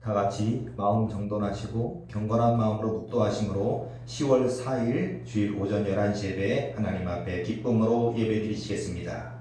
다 같이 마음 정돈하시고 경건한 마음으로 묵도하심으로 10월 4일 주일 오전 11시 예배 하나님 앞에 기쁨으로 예배 드리시겠습니다.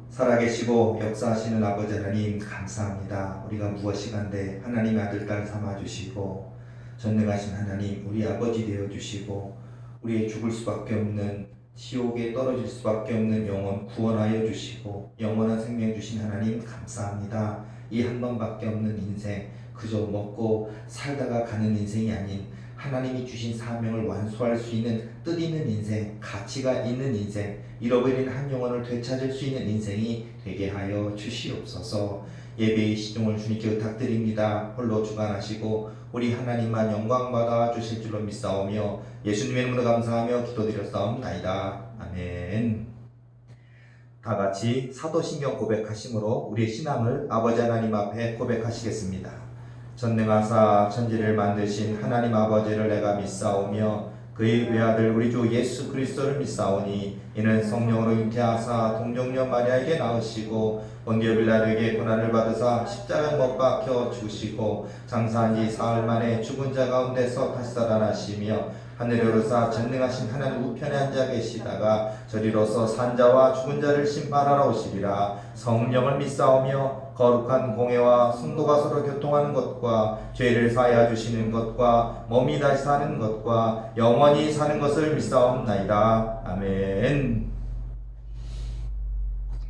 살아계시고 역사하시는 아버지 하나님 감사합니다. 우리가 무엇이간데 하나님의 아들 딸 삼아주시고 전능하신 하나님 우리 아버지 되어주시고 우리의 죽을 수밖에 없는 지옥에 떨어질 수밖에 없는 영혼 구원하여 주시고 영원한 생명 주신 하나님 감사합니다. 이 한 번밖에 없는 인생 그저 먹고 살다가 가는 인생이 아닌 하나님이 주신 사명을 완수할 수 있는 뜻 있는 인생, 가치가 있는 인생, 잃어버린 한 영혼을 되찾을 수 있는 인생이 되게 하여 주시옵소서. 예배의 시종을 주님께 부탁드립니다. 홀로 주관하시고 우리 하나님만 영광받아 주실 줄로 믿사오며 예수님의 이름으로 감사하며 기도드렸사옵나이다. 아멘. 다 같이 사도신경 고백하심으로 우리의 신앙을 아버지 하나님 앞에 고백하시겠습니다. 전능하사 천지를 만드신 하나님 아버지를 내가 믿사오며 그의 외아들 우리 주 예수 그리스도를 믿사오니 이는 성령으로 잉태하사 동정녀 마리아에게 낳으시고 본디오 빌라도에게 고난을 받으사 십자가에 못 박혀 죽으시고 장사한 지 사흘 만에 죽은 자 가운데서 다시 살아나시며 하늘에 오르사 전능하신 하나님 우편에 앉아 계시다가 저리로서 산자와 죽은 자를 심판하러 오시리라. 성령을 믿사오며 거룩한 공회와 성도가 서로 교통하는 것과 죄를 사하여 주시는 것과 몸이 다시 사는 것과 영원히 사는 것을 믿사옵나이다. 아멘.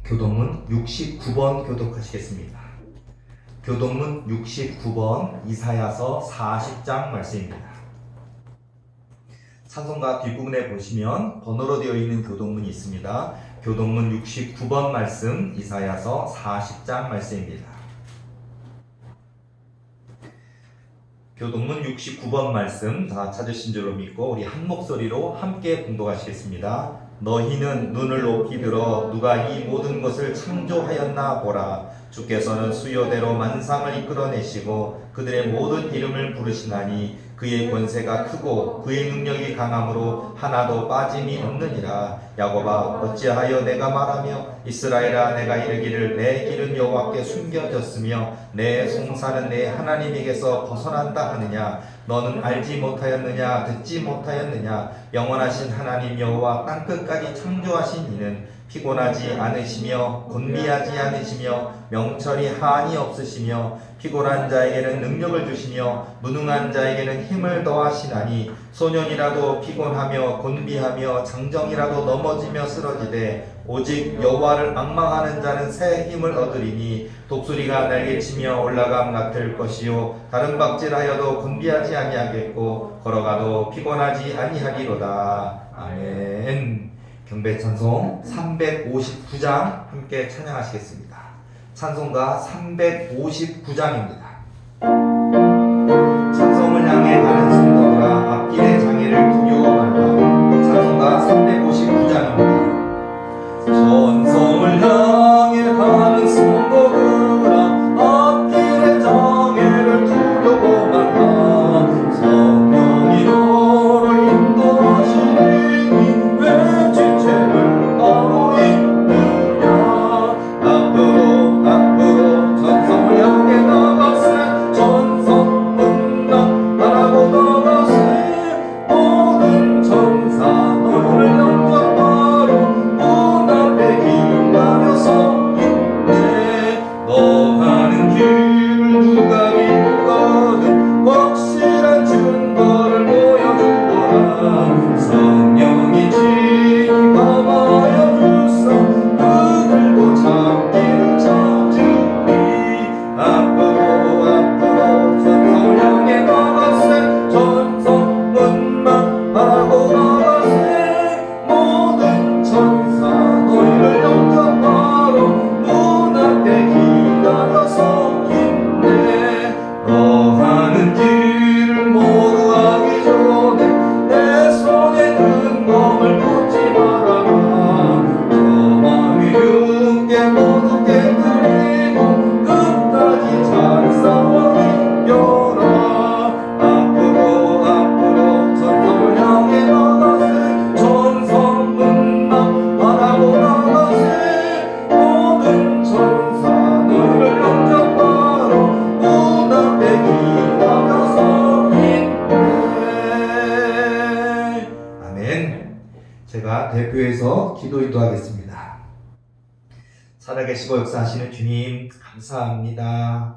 교동문 69번 교독하시겠습니다. 교동문 69번 이사야서 40장 말씀입니다. 찬송가 뒷부분에 보시면 번호로 되어 있는 교동문이 있습니다. 교동문 69번 말씀 이사야서 40장 말씀입니다. 교동문 69번 말씀 다 찾으신 줄로 믿고 우리 한 목소리로 함께 봉독하시겠습니다. 너희는 눈을 높이 들어 누가 이 모든 것을 창조하였나 보라. 주께서는 수요대로 만상을 이끌어내시고 그들의 모든 이름을 부르시나니 그의 권세가 크고 그의 능력이 강함으로 하나도 빠짐이 없느니라. 야곱아 어찌하여 내가 말하며 이스라엘아 내가 이르기를 내 길은 여호와께 숨겨졌으며 내 송사는 내 하나님에게서 벗어난다 하느냐. 너는 알지 못하였느냐 듣지 못하였느냐. 영원하신 하나님 여호와 땅끝까지 창조하신 이는 피곤하지 않으시며 곤미하지 않으시며 명철이 한이 없으시며 피곤한 자에게는 능력을 주시며 무능한 자에게는 힘을 더하시나니 소년이라도 피곤하며 곤비하며 장정이라도 넘어지며 쓰러지되 오직 여호와를 앙망하는 자는 새 힘을 얻으리니 독수리가 날개치며 올라감 같을 것이요 다른 박질하여도 곤비하지 아니하겠고 걸어가도 피곤하지 아니하리로다. 아멘. 경배찬송 359장 함께 찬양하시겠습니다. 찬송가 359장입니다. 찬송을 향해 가는 성도들아 앞길의 장애를 두려워 말라. 찬송가 359장입니다. 천성을 향해 가는 성도들아 앞길의 장애를 두려워 말라. 성령이 너를 인도하시니 왜 지체를 따로 있느냐. 앞으로 천성을 향해 나가세. 천성 문당 바라고 나가세. 모든 천사 너를 영접하러 문 앞에 기다려 서 있네. 너 가는 길을 누가 믿거든 확실한 증거를 보여주거라. 성령이 지감하여 주사 그들도 찾기를 찾으리. 앞으로 천성을 향해 나가세. 천성 문만 바라고 나가세. 모든 천사 너희를 영접하러 문 앞에 기다려 서 있네. 너 가는 길 위해서 기도 인도하겠습니다. 살아계시고 역사하시는 주님 감사합니다.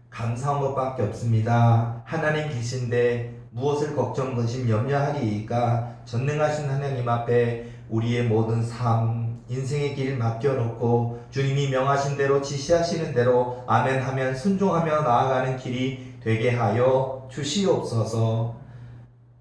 감사한 것밖에 없습니다. 하나님 계신데 무엇을 걱정, 근심, 염려하리이까? 전능하신 하나님 앞에 우리의 모든 삶, 인생의 길 맡겨놓고 주님이 명하신 대로 지시하시는 대로 아멘 하면 순종하며 나아가는 길이 되게 하여 주시옵소서.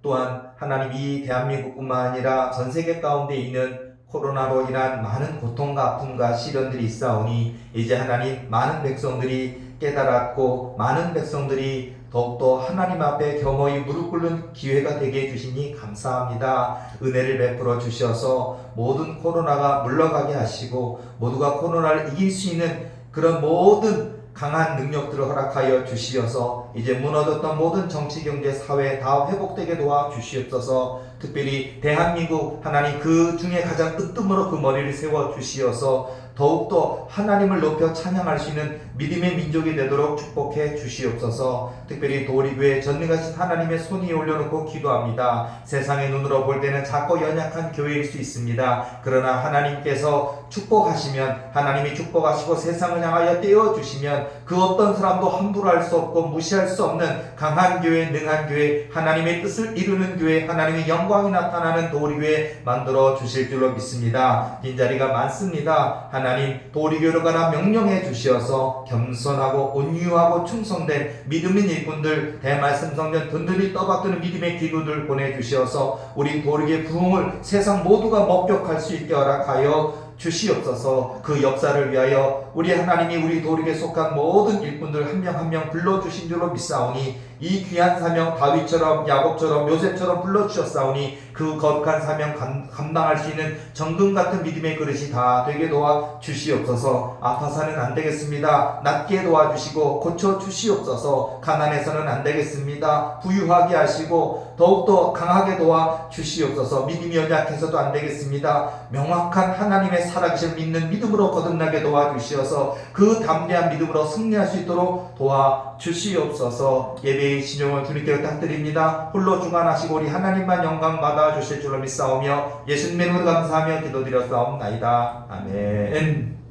또한 하나님 이 대한민국뿐만 아니라 전 세계 가운데 있는 코로나로 인한 많은 고통과 아픔과 시련들이 있사오니 이제 하나님 많은 백성들이 깨달았고 많은 백성들이 더욱더 하나님 앞에 겸허히 무릎 꿇는 기회가 되게 해주시니 감사합니다. 은혜를 베풀어 주셔서 모든 코로나가 물러가게 하시고 모두가 코로나를 이길 수 있는 그런 모든 강한 능력들을 허락하여 주시어서 이제 무너졌던 모든 정치, 경제, 사회 다 회복되게 도와 주시옵소서. 특별히 대한민국 하나님 그 중에 가장 으뜸으로 그 머리를 세워 주시어서 더욱더 하나님을 높여 찬양할 수 있는 믿음의 민족이 되도록 축복해 주시옵소서. 특별히 도리교회 전능하신 하나님의 손 위에 올려놓고 기도합니다. 세상의 눈으로 볼 때는 작고 연약한 교회일 수 있습니다. 그러나 하나님께서 축복하시면 하나님이 축복하시고 세상을 향하여 떼어주시면 그 어떤 사람도 함부로 할 수 없고 무시할 수 없는 강한 교회, 능한 교회, 하나님의 뜻을 이루는 교회, 하나님의 영광이 나타나는 도리교회 만들어 주실 줄로 믿습니다. 빈자리가 많습니다. 하나님 도리교회로 가라 명령해 주시어서 겸손하고 온유하고 충성된 믿음인 일꾼들, 대말씀 성전 든든히 떠받드는 믿음의 기도들 보내주시어서 우리 도리교회 부흥을 세상 모두가 목격할 수 있게 허락하여 주시옵소서. 그 역사를 위하여 우리 하나님이 우리 도리교회에 속한 모든 일꾼들 한 명 한 명 불러주신 줄로 믿사오니 이 귀한 사명 다윗처럼 야곱처럼 요셉처럼 불러주셨사오니 그 거룩한 사명 감당할 수 있는 정금 같은 믿음의 그릇이 다 되게 도와 주시옵소서. 아파서는 안 되겠습니다. 낫게 도와주시고 고쳐 주시옵소서. 가난해서는 안 되겠습니다. 부유하게 하시고 더욱더 강하게 도와 주시옵소서. 믿음이 연약해서도 안 되겠습니다. 명확한 하나님의 살아계실 믿는 믿음으로 거듭나게 도와주시어서 그 담대한 믿음으로 승리할 수 있도록 도와주시옵소서. 예배의 신용을 주님께 부탁드립니다. 홀로 중환하시고 우리 하나님만 영광 받아 주실 줄로 믿사오며 예수님의 이름으로 감사하며 기도드렸사옵나이다. 아멘.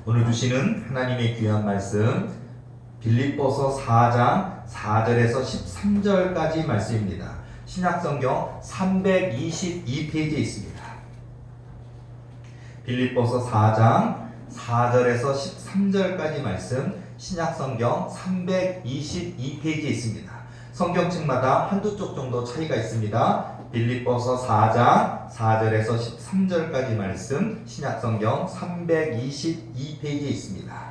오늘 주시는 하나님의 귀한 말씀 빌립보서 4장 4절에서 13절까지 말씀입니다. 신약성경 322페이지에 있습니다. 빌립보서 4장 4절에서 13절까지 말씀 신약성경 322페이지에 있습니다. 성경책마다 한두 쪽 정도 차이가 있습니다. 빌립보서 4장 4절에서 13절까지 말씀 신약성경 322페이지에 있습니다.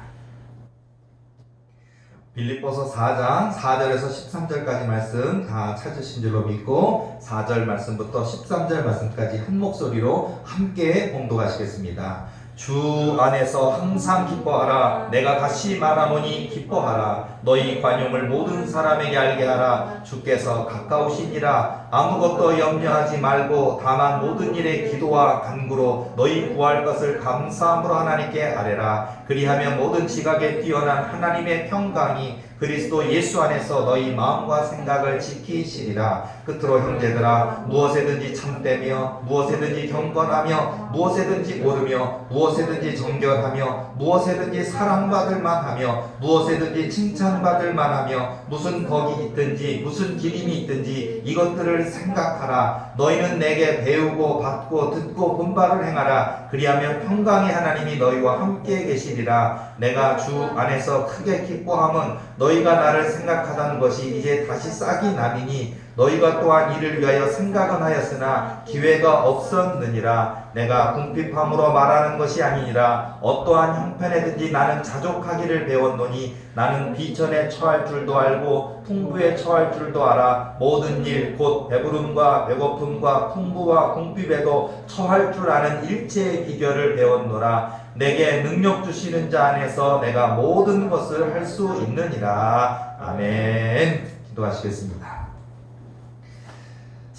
빌립보서 4장 4절에서 13절까지 말씀 다 찾으신 줄로 믿고 4절 말씀부터 13절 말씀까지 한 목소리로 함께 봉독하시겠습니다. 주 안에서 항상 기뻐하라. 내가 다시 말하노니 기뻐하라. 너희 관용을 모든 사람에게 알게 하라. 주께서 가까우시니라. 아무것도 염려하지 말고 다만 모든 일에 기도와 간구로 너희 구할 것을 감사함으로 하나님께 아뢰라. 그리하면 모든 지각에 뛰어난 하나님의 평강이 그리스도 예수 안에서 너희 마음과 생각을 지키시리라. 끝으로 형제들아, 무엇에든지 참되며 무엇에든지 경건하며 무엇에든지 오르며 무엇에든지 정결하며 무엇에든지 사랑받을 만하며 무엇에든지 칭찬받을 만하며 무슨 덕이 있든지 무슨 기림이 있든지 이것들을 생각하라. 너희는 내게 배우고 받고 듣고 본 바를 행하라. 그리하면 평강의 하나님이 너희와 함께 계시리라. 내가 주 안에서 크게 기뻐함은 너희가 나를 생각하던 것이 이제 다시 싹이 나미니 너희가 또한 이를 위하여 생각은 하였으나 기회가 없었느니라. 내가 궁핍함으로 말하는 것이 아니니라. 어떠한 형편에든지 나는 자족하기를 배웠노니 나는 비천에 처할 줄도 알고 풍부에 처할 줄도 알아. 모든 일 곧 배부름과 배고픔과 풍부와 궁핍에도 처할 줄 아는 일체의 비결을 배웠노라. 내게 능력 주시는 자 안에서 내가 모든 것을 할 수 있느니라. 아멘. 기도하시겠습니다.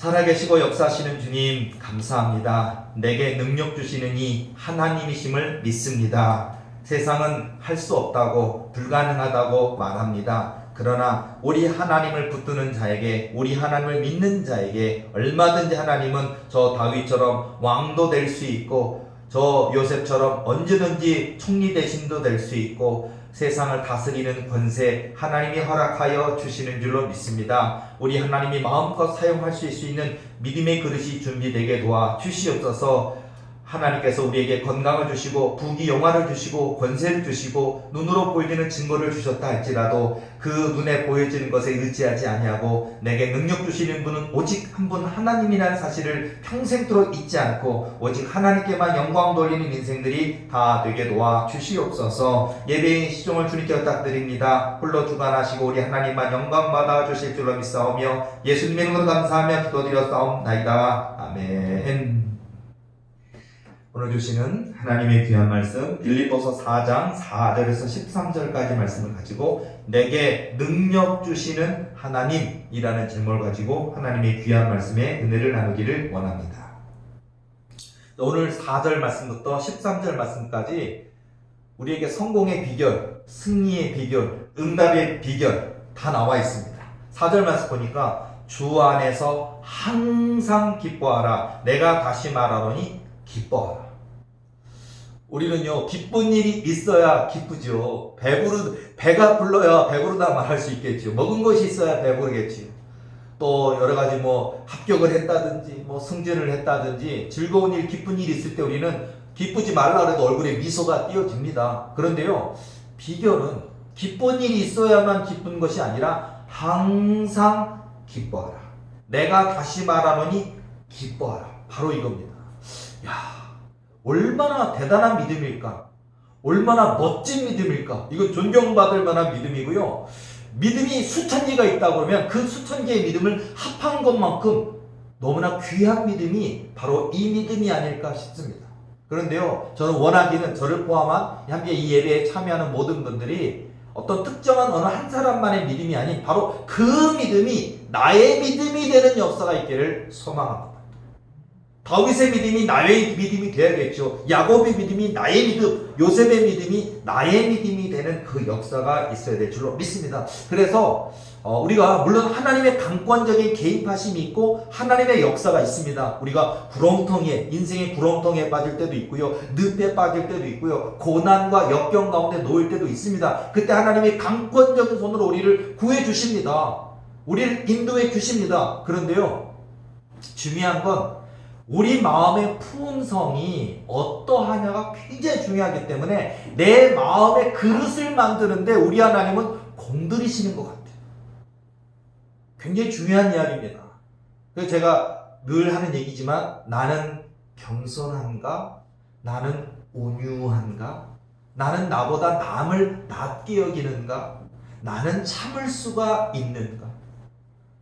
살아계시고 역사하시는 주님 감사합니다. 내게 능력 주시는 이 하나님이심을 믿습니다. 세상은 할 수 없다고 불가능하다고 말합니다. 그러나 우리 하나님을 붙드는 자에게, 우리 하나님을 믿는 자에게 얼마든지 하나님은 저 다윗처럼 왕도 될 수 있고 저 요셉처럼 언제든지 총리 대신도 될 수 있고 세상을 다스리는 권세 하나님이 허락하여 주시는 줄로 믿습니다. 우리 하나님이 마음껏 사용하실 수 있는 믿음의 그릇이 준비되게 도와 주시옵소서. 하나님께서 우리에게 건강을 주시고 부귀 영화를 주시고 권세를 주시고 눈으로 보이는 증거를 주셨다 할지라도 그 눈에 보여지는 것에 의지하지 아니하고 내게 능력 주시는 분은 오직 한 분 하나님이라는 사실을 평생토록 잊지 않고 오직 하나님께만 영광 돌리는 인생들이 다 되게 도와 주시옵소서. 예배인 시종을 주님께 부탁드립니다. 홀로 주관하시고 우리 하나님만 영광 받아 주실 줄로 믿사오며 예수님의 이름으로 감사하며 기도드렸사옵나이다. 아멘. 오늘 주시는 하나님의 귀한 말씀 빌립보서 4장 4절에서 13절까지 말씀을 가지고 내게 능력 주시는 하나님이라는 제목을 가지고 하나님의 귀한 말씀에 은혜를 나누기를 원합니다. 오늘 4절 말씀부터 13절 말씀까지 우리에게 성공의 비결, 승리의 비결, 응답의 비결 다 나와 있습니다. 4절 말씀 보니까 주 안에서 항상 기뻐하라. 내가 다시 말하노니 기뻐하라. 우리는요, 기쁜 일이 있어야 기쁘죠. 배가 불러야 배부르다 말할 수 있겠죠. 먹은 것이 있어야 배부르겠지요. 또 여러 가지 합격을 했다든지 승진을 했다든지 즐거운 일, 기쁜 일이 있을 때 우리는 기쁘지 말라 그래도 얼굴에 미소가 띄어집니다. 그런데요, 비결은 기쁜 일이 있어야만 기쁜 것이 아니라 항상 기뻐하라. 내가 다시 말하노니 기뻐하라. 바로 이겁니다. 얼마나 대단한 믿음일까? 얼마나 멋진 믿음일까? 이건 존경받을 만한 믿음이고요. 믿음이 수천 개가 있다고 그러면 그 수천 개의 믿음을 합한 것만큼 너무나 귀한 믿음이 바로 이 믿음이 아닐까 싶습니다. 그런데요, 저는 원하기는 저를 포함한 함께 이 예배에 참여하는 모든 분들이 어떤 특정한 어느 한 사람만의 믿음이 아닌 바로 그 믿음이 나의 믿음이 되는 역사가 있기를 소망합니다. 다윗의 믿음이 나의 믿음이 되어야겠죠. 야곱의 믿음이 나의 믿음, 요셉의 믿음이 나의 믿음이 되는 그 역사가 있어야 될 줄로 믿습니다. 그래서 우리가 물론 하나님의 강권적인 개입하심이 있고 하나님의 역사가 있습니다. 우리가 인생의 구렁텅이에 빠질 때도 있고요, 늪에 빠질 때도 있고요, 고난과 역경 가운데 놓일 때도 있습니다. 그때 하나님의 강권적인 손으로 우리를 구해 주십니다. 우리를 인도해 주십니다. 그런데요, 중요한 건 우리 마음의 품성이 어떠하냐가 굉장히 중요하기 때문에 내 마음의 그릇을 만드는데 우리 하나님은 공들이시는 것 같아요. 굉장히 중요한 이야기입니다. 그래서 제가 늘 하는 얘기지만 나는 겸손한가? 나는 온유한가? 나는 나보다 남을 낮게 여기는가? 나는 참을 수가 있는가?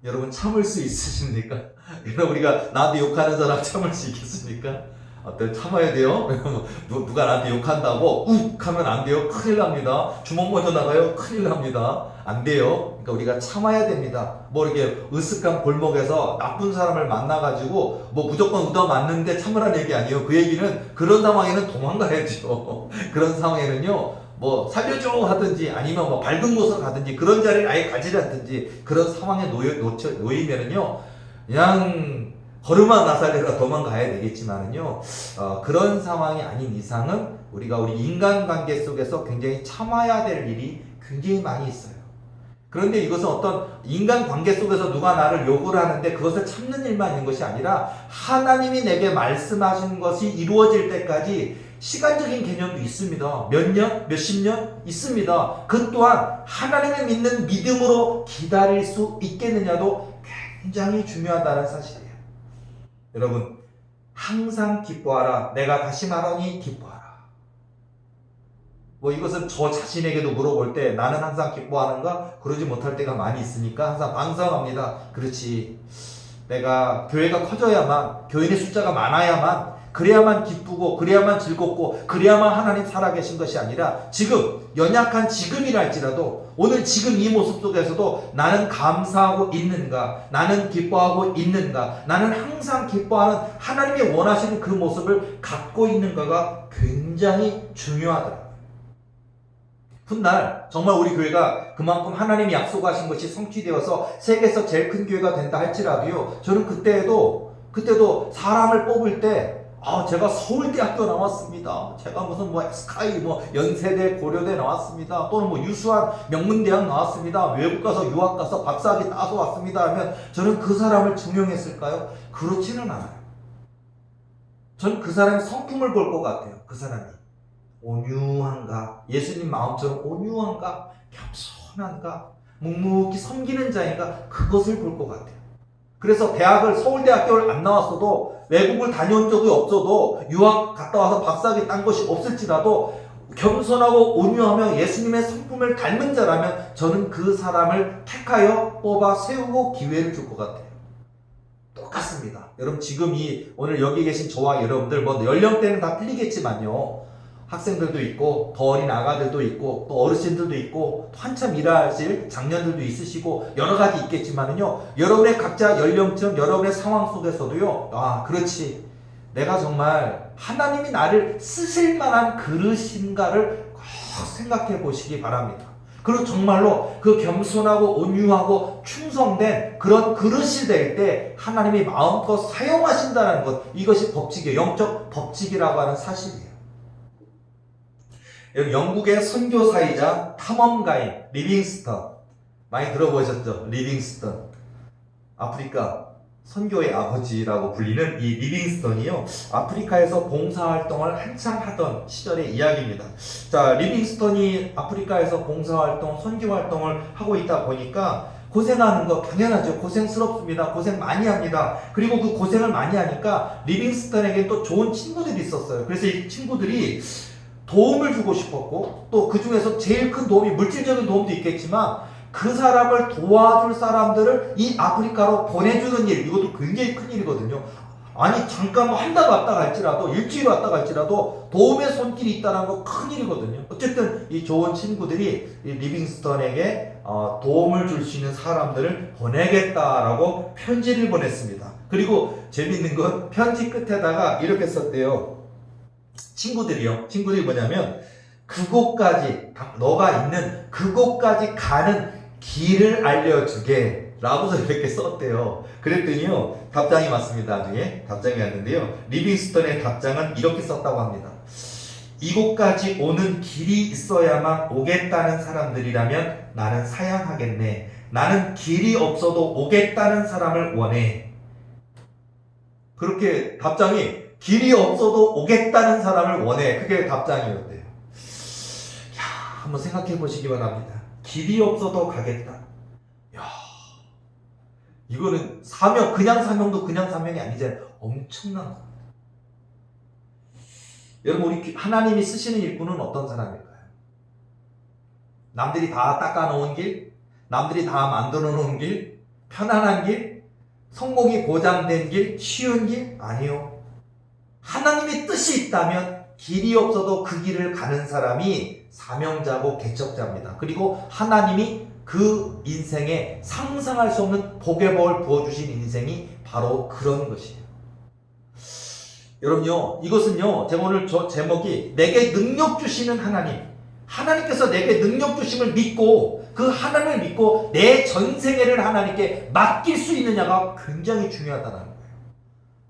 여러분 참을 수 있으십니까? 여러분 우리가 나한테 욕하는 사람 참을 수 있겠습니까? 어때? 참아야 돼요? 누가 나한테 욕한다고 욱 하면 안 돼요. 큰일 납니다. 주먹 먼저 나가요. 큰일 납니다. 안 돼요. 그러니까 우리가 참아야 됩니다. 이렇게 으슥한 골목에서 나쁜 사람을 만나가지고 무조건 얻어맞는데 참으라는 얘기 아니에요. 그 얘기는 그런 상황에는 도망가야죠. 그런 상황에는요, 살려줘 하든지 아니면 밝은 곳으로 가든지 그런 자리를 아예 가지라든지 그런 상황에 놓이면은요, 그냥 걸음아 나살려라 도망가야 되겠지만은요, 그런 상황이 아닌 이상은 우리가 우리 인간관계 속에서 굉장히 참아야 될 일이 굉장히 많이 있어요. 그런데 이것은 어떤 인간관계 속에서 누가 나를 욕을 하는데 그것을 참는 일만 있는 것이 아니라 하나님이 내게 말씀하신 것이 이루어질 때까지 시간적인 개념도 있습니다. 몇 년, 몇십 년 있습니다. 그 또한 하나님을 믿는 믿음으로 기다릴 수 있겠느냐도 굉장히 중요하다는 사실이에요. 여러분, 항상 기뻐하라. 내가 다시 말하니 기뻐하라. 이것은 저 자신에게도 물어볼 때 나는 항상 기뻐하는가? 그러지 못할 때가 많이 있으니까 항상 반성합니다. 그렇지. 내가 교회가 커져야만, 교인의 숫자가 많아야만, 그래야만 기쁘고 그래야만 즐겁고 그래야만 하나님 살아계신 것이 아니라 지금 연약한 지금이랄지라도 오늘 지금 이 모습 속에서도 나는 감사하고 있는가, 나는 기뻐하고 있는가, 나는 항상 기뻐하는 하나님이 원하시는 그 모습을 갖고 있는가가 굉장히 중요하더라고요. 훗날 정말 우리 교회가 그만큼 하나님이 약속하신 것이 성취되어서 세계에서 제일 큰 교회가 된다 할지라도요, 저는 그때도 사람을 뽑을 때 제가 서울대학교 나왔습니다. 제가 무슨 스카이 연세대 고려대 나왔습니다. 또는 유수한 명문대학 나왔습니다. 외국 가서 유학 가서 박사학위 따서 왔습니다 하면 저는 그 사람을 중용했을까요? 그렇지는 않아요. 저는 그 사람의 성품을 볼 것 같아요. 그 사람이 온유한가, 예수님 마음처럼 온유한가, 겸손한가, 묵묵히 섬기는 자인가, 그것을 볼 것 같아요. 그래서 서울대학교를 안 나왔어도, 외국을 다녀온 적이 없어도, 유학 갔다 와서 박사학위 딴 것이 없을지라도 겸손하고 온유하며 예수님의 성품을 닮은 자라면 저는 그 사람을 택하여 뽑아 세우고 기회를 줄 것 같아요. 똑같습니다. 여러분, 지금 오늘 여기 계신 저와 여러분들 연령대는 다 틀리겠지만요, 학생들도 있고 더 어린 아가들도 있고 또 어르신들도 있고 또 한참 일하실 장년들도 있으시고 여러 가지 있겠지만은요, 여러분의 각자 연령층, 여러분의 상황 속에서도요, 그렇지, 내가 정말 하나님이 나를 쓰실 만한 그릇인가를 꼭 생각해 보시기 바랍니다. 그리고 정말로 그 겸손하고 온유하고 충성된 그런 그릇이 될 때 하나님이 마음껏 사용하신다는 것, 이것이 법칙이에요. 영적 법칙이라고 하는 사실이에요. 영국의 선교사이자 탐험가인 리빙스턴, 많이 들어보셨죠? 리빙스턴, 아프리카 선교의 아버지라고 불리는 이 리빙스턴이요, 아프리카에서 봉사활동을 한참 하던 시절의 이야기입니다. 자, 리빙스턴이 아프리카에서 봉사활동, 선교활동을 하고 있다 보니까 고생하는 거 당연하죠. 고생스럽습니다. 고생 많이 합니다. 그리고 그 고생을 많이 하니까 리빙스턴에게 또 좋은 친구들이 있었어요. 그래서 이 친구들이 도움을 주고 싶었고, 또 그 중에서 제일 큰 도움이 물질적인 도움도 있겠지만 그 사람을 도와줄 사람들을 이 아프리카로 보내주는 일, 이것도 굉장히 큰 일이거든요. 아니 잠깐 한 달 왔다 갈지라도, 일주일 왔다 갈지라도 도움의 손길이 있다는 거 큰 일이거든요. 어쨌든 이 좋은 친구들이 이 리빙스턴에게 도움을 줄 수 있는 사람들을 보내겠다라고 편지를 보냈습니다. 그리고 재밌는 건 편지 끝에다가 이렇게 썼대요. 친구들이 뭐냐면, 그곳까지, 너가 있는 그곳까지 가는 길을 알려주게 라고서 이렇게 썼대요. 그랬더니요, 답장이 왔습니다. 나중에 답장이 왔는데요, 리빙스턴의 답장은 이렇게 썼다고 합니다. 이곳까지 오는 길이 있어야만 오겠다는 사람들이라면 나는 사양하겠네. 나는 길이 없어도 오겠다는 사람을 원해. 그렇게 답장이, 길이 없어도 오겠다는 사람을 원해. 그게 답장이었대요. 한번 생각해 보시기 바랍니다. 길이 없어도 가겠다. 이거는 사명, 그냥 사명도 그냥 사명이 아니잖아요. 엄청난 겁니다. 여러분, 우리 하나님이 쓰시는 일꾼은 어떤 사람일까요? 남들이 다 닦아놓은 길, 남들이 다 만들어 놓은 길, 편안한 길, 성공이 보장된 길, 쉬운 길? 아니요. 하나님의 뜻이 있다면 길이 없어도 그 길을 가는 사람이 사명자고 개척자입니다. 그리고 하나님이 그 인생에 상상할 수 없는 복의 복을 부어주신 인생이 바로 그런 것이에요. 여러분요, 이것은요, 제가 오늘 제목이 내게 능력 주시는 하나님, 하나님께서 내게 능력 주심을 믿고 그 하나님을 믿고 내 전생애를 하나님께 맡길 수 있느냐가 굉장히 중요하다는 거예요.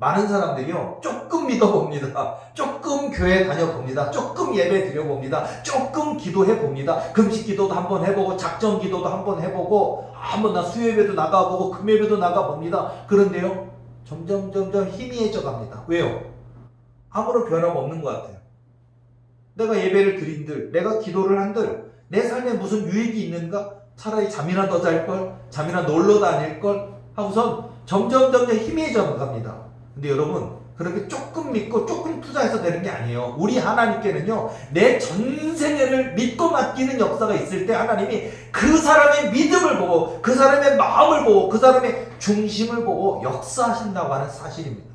많은 사람들이요, 조금 믿어봅니다. 조금 교회 다녀봅니다. 조금 예배 드려봅니다. 조금 기도해봅니다. 금식 기도도 한번 해보고, 작정 기도도 한번 해보고, 한번 나 수요예배도 나가보고, 금요예배도 나가봅니다. 그런데요, 점점 희미해져 갑니다. 왜요? 아무런 변화가 없는 것 같아요. 내가 예배를 드린들, 내가 기도를 한들, 내 삶에 무슨 유익이 있는가? 차라리 잠이나 더 잘걸, 잠이나 놀러 다닐걸 하고선 점점 희미해져 갑니다. 근데 여러분, 그렇게 조금 믿고 조금 투자해서 되는 게 아니에요. 우리 하나님께는요, 내 전생애를 믿고 맡기는 역사가 있을 때 하나님이 그 사람의 믿음을 보고, 그 사람의 마음을 보고, 그 사람의 중심을 보고 역사하신다고 하는 사실입니다.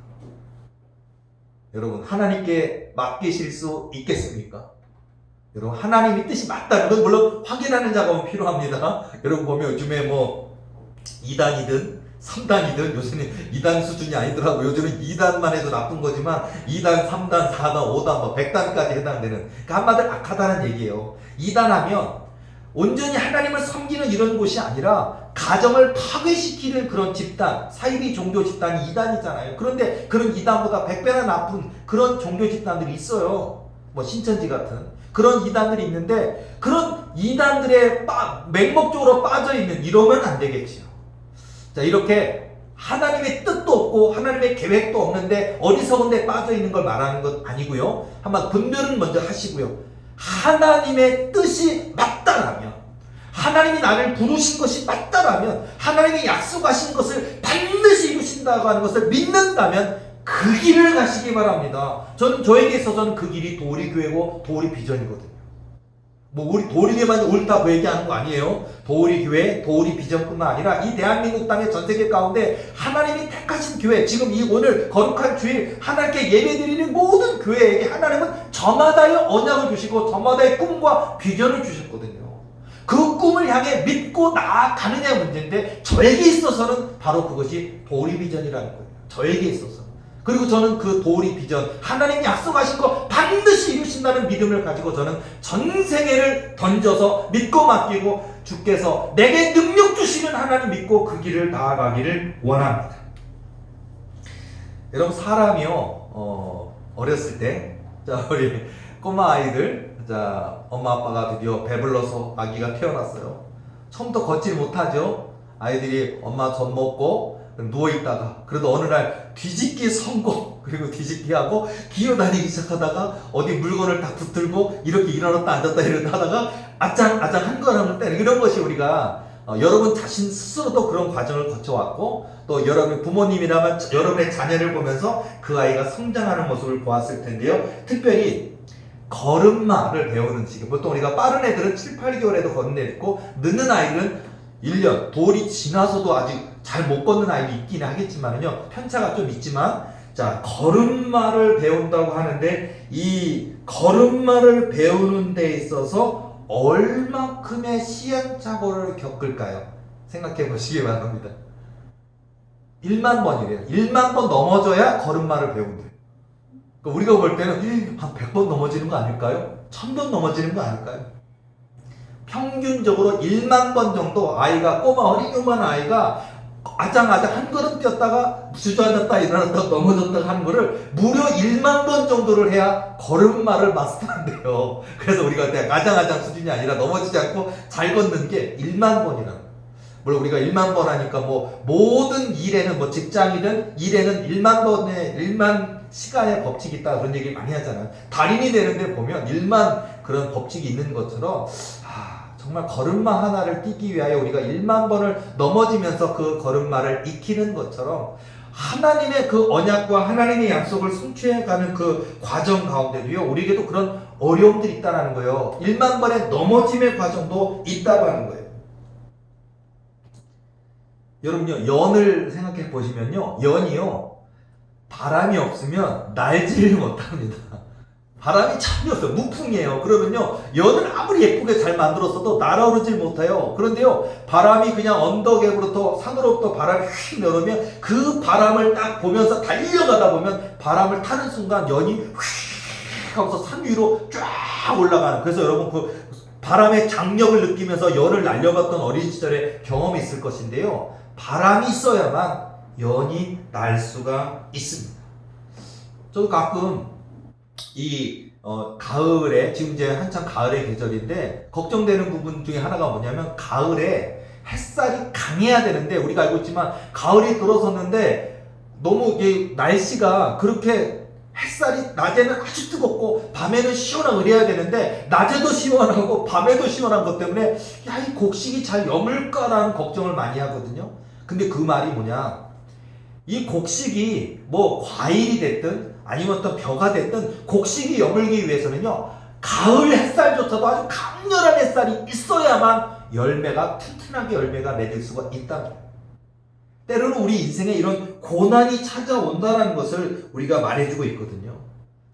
여러분, 하나님께 맡기실 수 있겠습니까? 여러분, 하나님의 뜻이 맞다는 건 물론 확인하는 작업은 필요합니다. 여러분 보면 요즘에 뭐 2단이든 3단이든 요새는 2단 수준이 아니더라고요. 요즘은 2단만 해도 나쁜 거지만 2단, 3단, 4단, 5단, 뭐 100단까지 해당되는, 그러니까 한마디로 악하다는 얘기예요. 2단 하면 온전히 하나님을 섬기는 이런 곳이 아니라 가정을 파괴시키는 그런 집단, 사이비 종교 집단이 2단이잖아요. 그런데 그런 2단보다 100배나 나쁜 그런 종교 집단들이 있어요. 뭐 신천지 같은 그런 2단들이 있는데, 그런 2단들의 맹목적으로 빠져있는, 이러면 안 되겠지요. 자, 이렇게 하나님의 뜻도 없고 하나님의 계획도 없는데 어리석은 데 빠져있는 걸 말하는 것 아니고요. 한번 분별은 먼저 하시고요. 하나님의 뜻이 맞다라면, 하나님이 나를 부르신 것이 맞다라면, 하나님이 약속하신 것을 반드시 이루신다고 하는 것을 믿는다면 그 길을 가시기 바랍니다. 저에게 있어서는 그 길이 도우리교회고 도우리비전이거든요. 뭐 우리 도우리교회만 옳다 그 얘기하는 거 아니에요. 도우리교회, 도우리비전뿐만 아니라 이 대한민국 땅의 전세계 가운데 하나님이 택하신 교회, 지금 이 오늘 거룩한 주일 하나님께 예배드리는 모든 교회에게 하나님은 저마다의 언약을 주시고 저마다의 꿈과 비전을 주셨거든요. 그 꿈을 향해 믿고 나아가느냐 문제인데, 저에게 있어서는 바로 그것이 도우리비전이라는 거예요. 저에게 있어서. 그리고 저는 그 도우리비전, 하나님이 약속하신 거 반드시 이루신다는 믿음을 가지고 저는 전생애를 던져서 믿고 맡기고, 주께서 내게 능력 주시는 하나님 믿고 그 길을 나아가기를 원합니다. 여러분, 사람이요, 어렸을 때, 자, 우리 꼬마 아이들, 자, 엄마 아빠가 드디어 배불러서 아기가 태어났어요. 처음부터 걷질 못하죠. 아이들이 엄마 젖 먹고 누워있다가, 그래도 어느 날 뒤집기 성공, 그리고 뒤집기 하고 기어다니기 시작하다가 어디 물건을 딱 붙들고 이렇게 일어났다 앉았다 이러다 하다가 아짱 한 걸음을 떼는, 이런 것이 우리가 여러분 자신 스스로도 그런 과정을 거쳐왔고, 또 여러분 부모님이라면 여러분의 자녀를 보면서 그 아이가 성장하는 모습을 보았을 텐데요. 특별히 걸음마를 배우는 시기, 보통 우리가 빠른 애들은 7, 8개월에도 걷는 애 있고, 늦는 아이들은 1년, 돌이 지나서도 아직 잘 못 걷는 아이도 있긴 하겠지만요, 편차가 좀 있지만, 자, 걸음마를 배운다고 하는데, 이 걸음마를 배우는 데 있어서 얼만큼의 시행착오를 겪을까요? 생각해 보시기 바랍니다. 1만 번이래요. 1만 번 넘어져야 걸음마를 배운대요. 우리가 볼 때는 한 100번 넘어지는 거 아닐까요? 1000번 넘어지는 거 아닐까요? 평균적으로 1만 번 정도 아이가, 꼬마 어리교만 아이가 아장아장 한 걸음 뛰었다가 주저앉았다 일어났다 넘어졌다 하는 거를 무려 1만 번 정도를 해야 걸음마를 마스터한대요. 그래서 우리가 그냥 아장아장 수준이 아니라 넘어지지 않고 잘 걷는 게 1만 번이라는 거예요. 물론 우리가 1만 번 하니까 뭐 모든 일에는, 뭐 직장이든 일에는 1만 번의 1만 시간의 법칙이 있다 그런 얘기 많이 하잖아요. 달인이 되는데 보면 1만 그런 법칙이 있는 것처럼, 정말 걸음마 하나를 뛰기 위하여 우리가 1만 번을 넘어지면서 그 걸음마를 익히는 것처럼, 하나님의 그 언약과 하나님의 약속을 성취해가는 그 과정 가운데도요, 우리에게도 그런 어려움들이 있다는 거예요. 1만 번의 넘어짐의 과정도 있다고 하는 거예요. 여러분요, 연을 생각해 보시면요, 연이요, 바람이 없으면 날지를 못합니다. 바람이 전혀 없어요. 무풍이에요. 그러면요, 연을 아무리 예쁘게 잘 만들었어도 날아오르질 못해요. 그런데요, 바람이 그냥 언덕에부터 산으로부터 바람이 휙 내려오면 그 바람을 딱 보면서 달려가다 보면 바람을 타는 순간 연이 휙 하면서 산 위로 쫙 올라가는, 그래서 여러분 그 바람의 장력을 느끼면서 연을 날려봤던 어린 시절의 경험이 있을 것인데요, 바람이 있어야만 연이 날 수가 있습니다. 저도 가끔 가을에, 지금 이제 한창 가을의 계절인데 걱정되는 부분 중에 하나가 뭐냐면, 가을에 햇살이 강해야 되는데, 우리가 알고 있지만 가을이 들어섰는데 너무 날씨가 그렇게, 햇살이 낮에는 아주 뜨겁고 밤에는 시원하고 이래야 되는데, 낮에도 시원하고 밤에도 시원한 것 때문에 이 곡식이 잘 여물까라는 걱정을 많이 하거든요. 근데 그 말이 뭐냐, 이 곡식이 뭐 과일이 됐든 아니면 어떤 벼가 됐든 곡식이 여물기 위해서는요, 가을 햇살조차도 아주 강렬한 햇살이 있어야만 열매가, 튼튼하게 열매가 맺을 수가 있다. 때로는 우리 인생에 이런 고난이 찾아온다는 것을 우리가 말해주고 있거든요.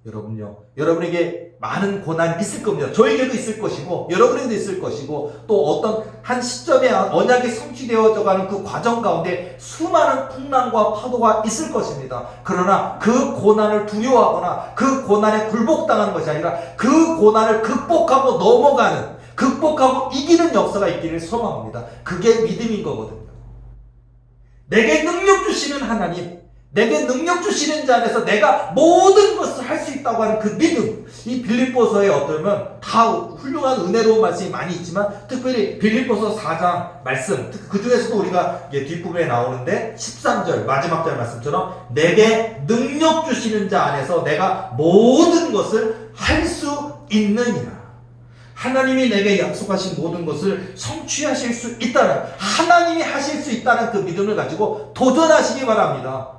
여러분요, 여러분에게 많은 고난이 있을 겁니다. 저에게도 있을 것이고 여러분에게도 있을 것이고 또 어떤 한 시점에 언약이 성취되어져 가는 그 과정 가운데 수많은 풍랑과 파도가 있을 것입니다. 그러나 그 고난을 두려워하거나 그 고난에 굴복당하는 것이 아니라 그 고난을 극복하고 넘어가는, 극복하고 이기는 역사가 있기를 소망합니다. 그게 믿음인 거거든요. 내게 능력 주시는 하나님, 내게 능력 주시는 자 안에서 내가 모든 것을 할 수 있다고 하는 그 믿음. 이 빌립보서에 어쩌면 다 훌륭한 은혜로운 말씀이 많이 있지만 특별히 빌립보서 4장 말씀, 그 중에서도 우리가 뒷부분에 나오는데 13절 마지막 절 말씀처럼 내게 능력 주시는 자 안에서 내가 모든 것을 할 수 있느니라. 하나님이 내게 약속하신 모든 것을 성취하실 수 있다는, 하나님이 하실 수 있다는 그 믿음을 가지고 도전하시기 바랍니다.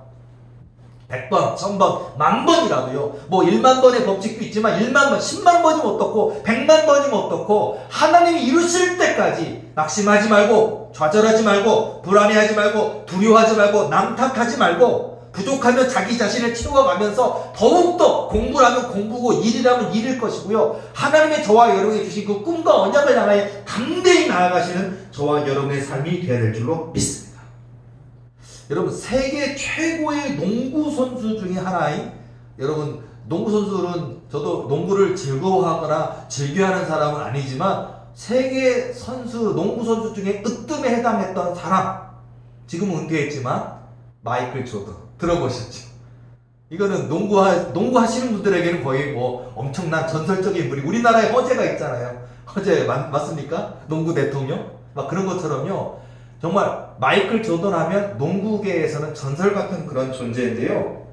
100번, 1000번, 10,000번이라도요. 뭐 1만 번의 법칙도 있지만 1만 번, 10만 번이면 어떻고 100만 번이면 어떻고 하나님이 이루실 때까지 낙심하지 말고 좌절하지 말고 불안해하지 말고 두려워하지 말고 남탓하지 말고 부족하면 자기 자신을 채워가면서 더욱더 공부를 하면 공부고 일을 하면 일일 것이고요. 하나님의 저와 여러분이 주신 그 꿈과 언약을 향하여 담대히 나아가시는 저와 여러분의 삶이 되어야 될 줄로 믿습니다. 여러분, 세계 최고의 농구 선수 중에 하나인, 여러분 농구 선수는 저도 농구를 즐거워하거나 즐겨하는 사람은 아니지만 세계 선수, 농구 선수 중에 으뜸에 해당했던 사람, 지금은 은퇴했지만 마이클 조던 들어보셨죠? 이거는 농구 하시는 분들에게는 거의 뭐 엄청난 전설적인 인물이, 우리나라에 허재가 있잖아요. 허재 맞습니까? 농구 대통령? 막 그런 것처럼요. 정말 마이클 조던 하면 농구계에서는 전설 같은 그런 존재인데요.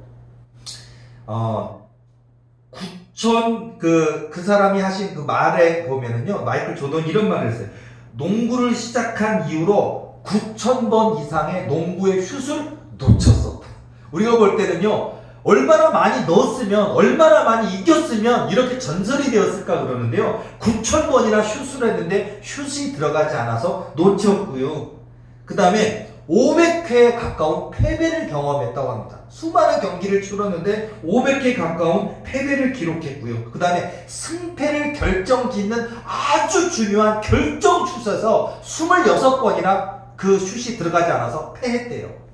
그 사람이 하신 그 말에 보면은요, 마이클 조던이 이런 말을 했어요. 농구를 시작한 이후로 9,000번 이상의 농구의 슛을 놓쳤었다. 우리가 볼 때는요, 얼마나 많이 넣었으면, 얼마나 많이 이겼으면 이렇게 전설이 되었을까 그러는데요. 9,000번이나 슛을 했는데 슛이 들어가지 않아서 놓쳤고요. 그 다음에 500회에 가까운 패배를 경험했다고 합니다. 수많은 경기를 치렀는데 500회 가까운 패배를 기록했고요. 그 다음에 승패를 결정짓는 아주 중요한 결정 슛에서 26번이나 그 슛이 들어가지 않아서 패했대요.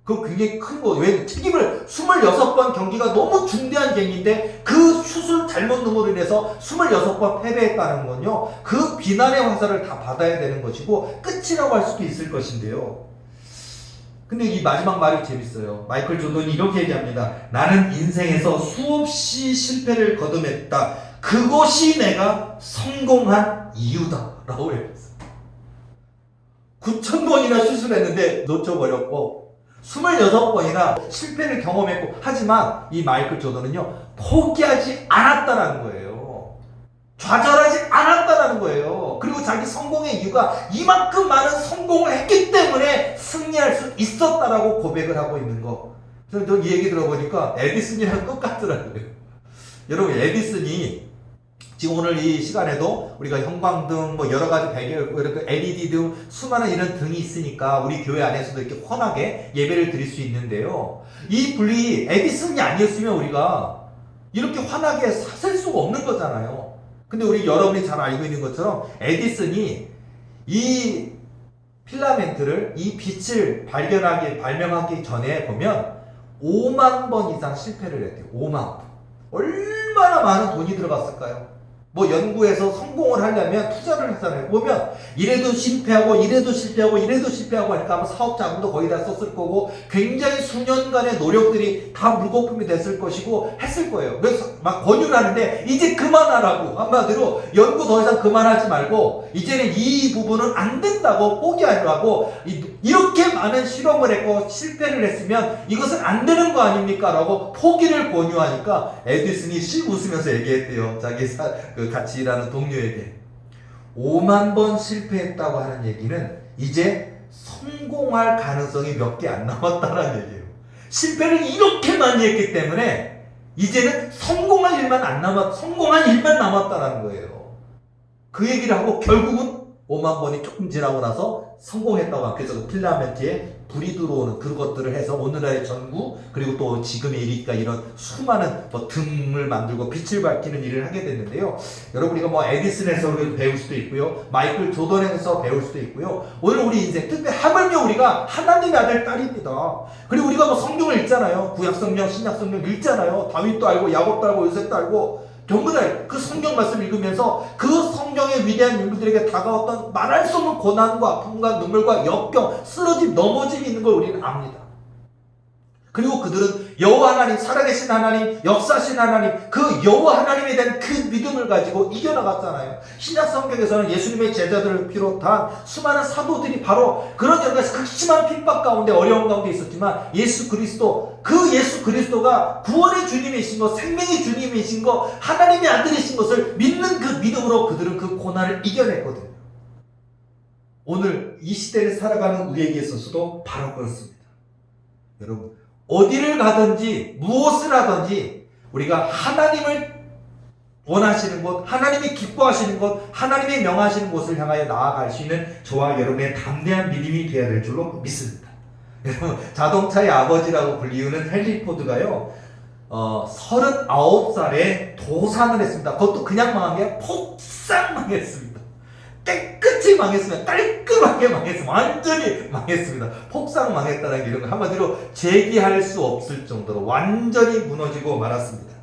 그거 굉장히 큰 거. 왜? 책임을 26번 경기가 너무 중대한 경기인데 그 슛을 잘못 넣음으로 인해서 26번 패배했다는 건요, 그 비난의 화살을 다 받아야 되는 것이고 끝이라고 할 수도 있을 것인데요. 근데 이 마지막 말이 재밌어요. 마이클 조던이 이렇게 얘기합니다. 나는 인생에서 수없이 실패를 거듭했다. 그것이 내가 성공한 이유다 라고 얘기했어요. 9,000번이나 슛을 했는데 놓쳐버렸고 26번이나 실패를 경험했고, 하지만 이 마이클 조던은요, 포기하지 않았다는 거예요. 좌절하지 않았다는 거예요. 그리고 자기 성공의 이유가 이만큼 많은 성공을 했기 때문에 승리할 수 있었다라고 고백을 하고 있는 거. 그래서 이 얘기 들어보니까 에디슨이랑 똑같더라고요. 여러분, 에디슨이 지금 오늘 이 시간에도 우리가 형광등, 뭐 여러 가지 배경, 이렇게 LED 등 수많은 이런 등이 있으니까 우리 교회 안에서도 이렇게 환하게 예배를 드릴 수 있는데요. 이 분이 에디슨이 아니었으면 우리가 이렇게 환하게 쓸 수가 없는 거잖아요. 근데 우리 여러분이 잘 알고 있는 것처럼 에디슨이 이 필라멘트를, 이 빛을 발명하기 전에 보면 5만 번 이상 실패를 했대요. 5만 번. 얼마나 많은 돈이 들어갔을까요? 뭐 연구해서 성공을 하려면 투자를 했잖아요. 보면 이래도 실패하고 이래도 실패하고 이래도 실패하고 하니까 아마 사업 자금도 거의 다 썼을 거고 굉장히 수년간의 노력들이 다 물거품이 됐을 것이고 했을 거예요. 그래서 막 권유를 하는데 이제 그만하라고, 한마디로 연구 더 이상 그만하지 말고 이제는 이 부분은 안 된다고 포기하라고, 이렇게 많은 실험을 했고 실패를 했으면 이것은 안 되는 거 아닙니까? 라고 포기를 권유하니까 에디슨이 씩 웃으면서 얘기했대요. 자기 같이 일하는 동료에게. 5만 번 실패했다고 하는 얘기는 이제 성공할 가능성이 몇 개 안 남았다는 얘기예요. 실패를 이렇게 많이 했기 때문에 이제는 성공할 일만 남았다는 거예요. 그 얘기를 하고 결국은 5만 번이 조금 지나고 나서 성공했다고. 그래서 그 필라멘트에 불이 들어오는 그런 것들을 해서 오늘날의 전구, 그리고 또 지금의 일이니까 이런 수많은 뭐 등을 만들고 빛을 밝히는 일을 하게 됐는데요. 여러분, 우리가 뭐 에디슨에서 배울 수도 있고요, 마이클 조던에서 배울 수도 있고요. 오늘 우리 인생, 특별히 하물며 우리가 하나님의 아들 딸입니다. 그리고 우리가 뭐 성경을 읽잖아요. 구약성경, 신약성경 읽잖아요. 다윗도 알고, 야곱도 알고, 요셉도 알고, 전부 다 그 성경 말씀 읽으면서 그 성경의 위대한 인물들에게 다가왔던 말할 수 없는 고난과 아픔과 눈물과 역경, 쓰러짐, 넘어짐이 있는 걸 우리는 압니다. 그리고 그들은 여호와 하나님, 살아계신 하나님, 역사하신 하나님, 그 여호와 하나님에 대한 그 믿음을 가지고 이겨나갔잖아요. 신약 성경에서는 예수님의 제자들을 비롯한 수많은 사도들이 바로 그런 여러 가지 극심한 핍박 가운데, 어려운 가운데 있었지만 예수 그리스도, 그 예수 그리스도가 구원의 주님이신 것, 생명의 주님이신 것, 하나님의 아들이신 것을 믿는 그 믿음으로 그들은 그 고난을 이겨냈거든요. 오늘 이 시대를 살아가는 우리에게 있어서도 바로 그렇습니다. 여러분, 어디를 가든지 무엇을 하든지 우리가 하나님을 원하시는 곳, 하나님이 기뻐하시는 곳, 하나님이 명하시는 곳을 향하여 나아갈 수 있는 저와 여러분의 담대한 믿음이 되어야 될 줄로 믿습니다. 여러분, 자동차의 아버지라고 불리우는 헨리 포드가요, 39살에 도산을 했습니다. 그것도 그냥 망한 게 폭삭 망했습니다. 깨끗이 망했습니다. 깔끔하게 망했습니다. 완전히 망했습니다. 폭삭 망했다는 게 이런 거 한마디로 재기할 수 없을 정도로 완전히 무너지고 말았습니다.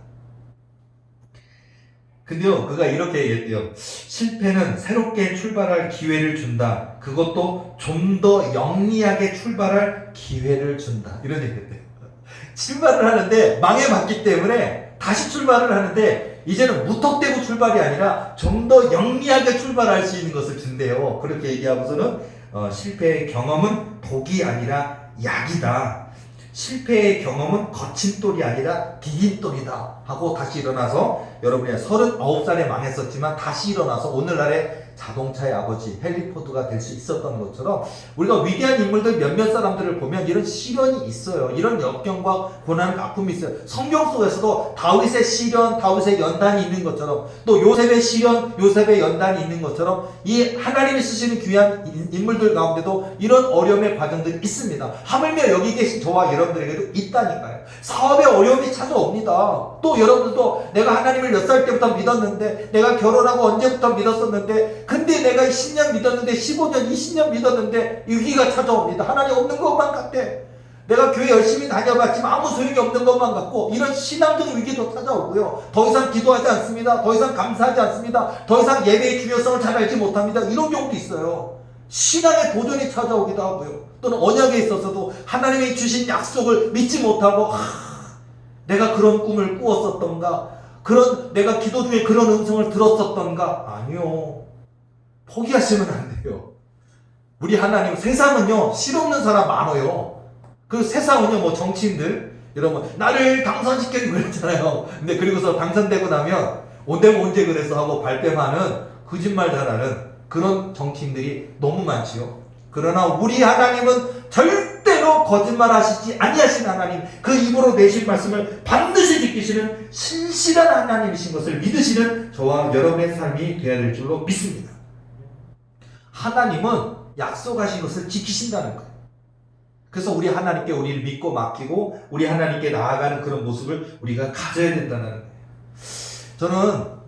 근데요, 그가 이렇게 얘기했대요. 실패는 새롭게 출발할 기회를 준다. 그것도 좀 더 영리하게 출발할 기회를 준다. 이런 얘기했대요. 출발을 하는데 망해봤기 때문에 다시 출발을 하는데 이제는 무턱대고 출발이 아니라 좀 더 영리하게 출발할 수 있는 것을 준대요. 그렇게 얘기하고서는 실패의 경험은 독이 아니라 약이다. 실패의 경험은 거친 돌이 아니라 디딘 돌이다 하고 다시 일어나서, 여러분이 39살에 망했었지만 다시 일어나서 오늘날의 자동차의 아버지 헨리 포드가 될 수 있었던 것처럼 우리가 위대한 인물들 몇몇 사람들을 보면 이런 시련이 있어요. 이런 역경과 고난, 아픔이 있어요. 성경 속에서도 다윗의 시련, 다윗의 연단이 있는 것처럼, 또 요셉의 시련, 요셉의 연단이 있는 것처럼 이 하나님이 쓰시는 귀한 인물들 가운데도 이런 어려움의 과정들이 있습니다. 하물며 여기 계신 저와 여러분들에게도 있다니까요. 사업에 어려움이 찾아옵니다. 또 여러분들도 내가 하나님을 몇 살 때부터 믿었는데, 내가 결혼하고 언제부터 믿었었는데, 근데 내가 10년 믿었는데, 15년, 20년 믿었는데 위기가 찾아옵니다. 하나님 없는 것만 같아. 내가 교회 열심히 다녀봤지만 아무 소용이 없는 것만 같고, 이런 신앙적 위기도 찾아오고요. 더 이상 기도하지 않습니다. 더 이상 감사하지 않습니다. 더 이상 예배의 중요성을 잘 알지 못합니다. 이런 경우도 있어요. 신앙의 도전이 찾아오기도 하고요. 또는 언약에 있어서도 하나님이 주신 약속을 믿지 못하고, 내가 그런 꿈을 꾸었었던가, 내가 기도 중에 그런 음성을 들었었던가. 아니요. 포기하시면 안 돼요. 우리 하나님, 세상은요, 실없는 사람 많아요. 그 세상은요, 뭐 정치인들, 여러분, 나를 당선시켜주고 그랬잖아요. 근데 그리고서 당선되고 나면, 내가 언제 그래서 하고 발뺌하는, 거짓말 잘하는 그런 정치인들이 너무 많지요. 그러나 우리 하나님은 절대로 거짓말 하시지 아니하신 하나님, 그 입으로 내신 말씀을 반드시 지키시는 신실한 하나님이신 것을 믿으시는 저와 여러분의 삶이 되어야 될 줄로 믿습니다. 하나님은 약속하신 것을 지키신다는 거예요. 그래서 우리 하나님께 우리를 믿고 맡기고 우리 하나님께 나아가는 그런 모습을 우리가 가져야 된다는 거예요. 저는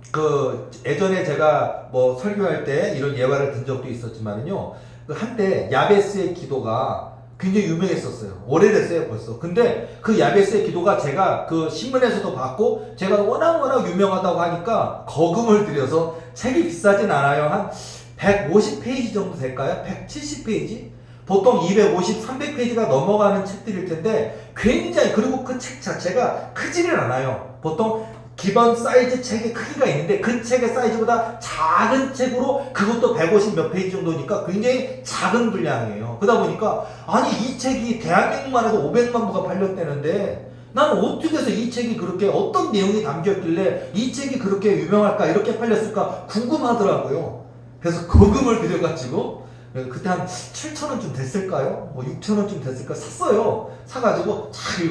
예전에 제가 뭐 설교할 때 이런 예화를 든 적도 있었지만요, 한때 야베스의 기도가 굉장히 유명했었어요. 오래됐어요, 벌써. 근데 그 야베스의 기도가 제가 그 신문에서도 봤고, 제가 워낙 유명하다고 하니까 거금을 들여서, 책이 비싸진 않아요. 한 150페이지 정도 될까요? 170페이지? 보통 250, 300페이지가 넘어가는 책들일 텐데, 굉장히, 그리고 그 책 자체가 크지는 않아요. 보통 기본 사이즈 책의 크기가 있는데 그 책의 사이즈보다 작은 책으로, 그것도 150 몇 페이지 정도니까 굉장히 작은 분량이에요. 그러다 보니까 아니, 이 책이 대한민국만 해도 500만 부가 팔렸다는데 나는 어떻게 해서 이 책이 그렇게, 어떤 내용이 담겨있길래 이 책이 그렇게 유명할까, 이렇게 팔렸을까 궁금하더라고요. 그래서 거금을 들여가지고, 그때 한 7,000원쯤 됐을까요? 뭐 6,000원쯤 됐을까? 샀어요. 사가지고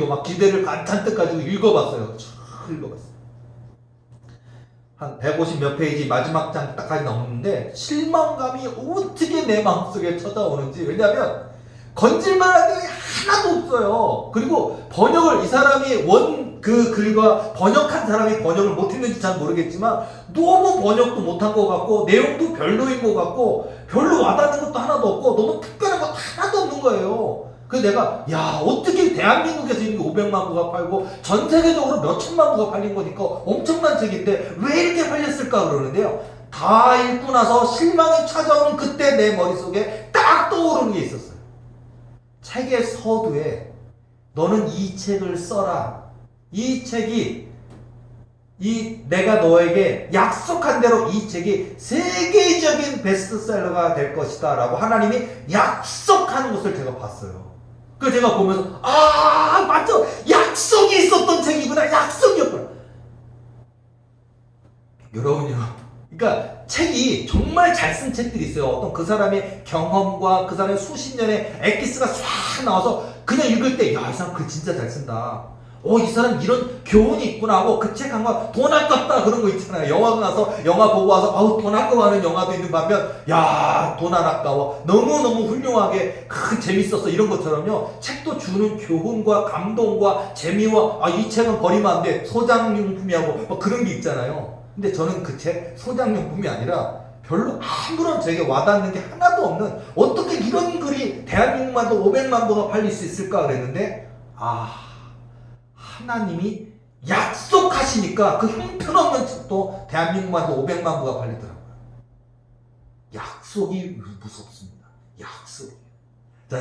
막 기대를 잔뜩 가지고 읽어봤어요. 읽어봤어요. 한 150 몇 페이지 마지막 장까지 넘는데 실망감이 어떻게 내 마음속에 찾아오는지. 왜냐하면 건질만한 게 하나도 없어요. 그리고 번역을 이 사람이 그 글과 번역한 사람이 번역을 못했는지 잘 모르겠지만 너무 번역도 못한 것 같고 내용도 별로인 것 같고 별로 와닿는 것도 하나도 없고 너무 특별한 것도 하나도 없는 거예요. 그래서 내가 야 어떻게 대한민국에서 이미 500만 부가 팔고 전 세계적으로 몇 천만 부가 팔린 거니까 엄청난 책인데 왜 이렇게 팔렸을까 그러는데요. 다 읽고 나서 실망이 찾아오는 그때 내 머릿속에 딱 떠오르는 게 있었어요. 책의 서두에 너는 이 책을 써라. 이 책이 내가 너에게 약속한 대로 이 책이 세계적인 베스트셀러가 될 것이다 라고 하나님이 약속하는 것을 제가 봤어요. 그래서 제가 보면서 맞아, 약속이 있었던 책이구나, 약속이었구나. 여러분요, 그러니까 책이 정말 잘 쓴 책들이 있어요. 어떤 그 사람의 경험과 그 사람의 수십 년의 엑기스가 쫙 나와서 그냥 읽을 때 야, 이 사람 글 진짜 잘 쓴다. 이 사람 이런 교훈이 있구나 하고 그 책 한 권 돈 아깝다 그런 거 있잖아요. 영화 가서 영화 보고 와서 돈 아까워하는 영화도 있는 반면 야, 돈 안 아까워. 너무너무 훌륭하게 재밌었어. 이런 것처럼요. 책도 주는 교훈과 감동과 재미와 이 책은 버리면 안 돼. 소장용품이하고 뭐 그런 게 있잖아요. 근데 저는 그 책 소장용품이 아니라 별로 아무런 제게 와닿는 게 하나도 없는 어떻게 이런 글이 대한민국만도 500만 부가 팔릴 수 있을까 그랬는데 하나님이 약속하시니까 그 형편없는 책도 대한민국만도 500만 부가 팔리더라고요. 약속이 무섭습니다. 약속이에요. 자,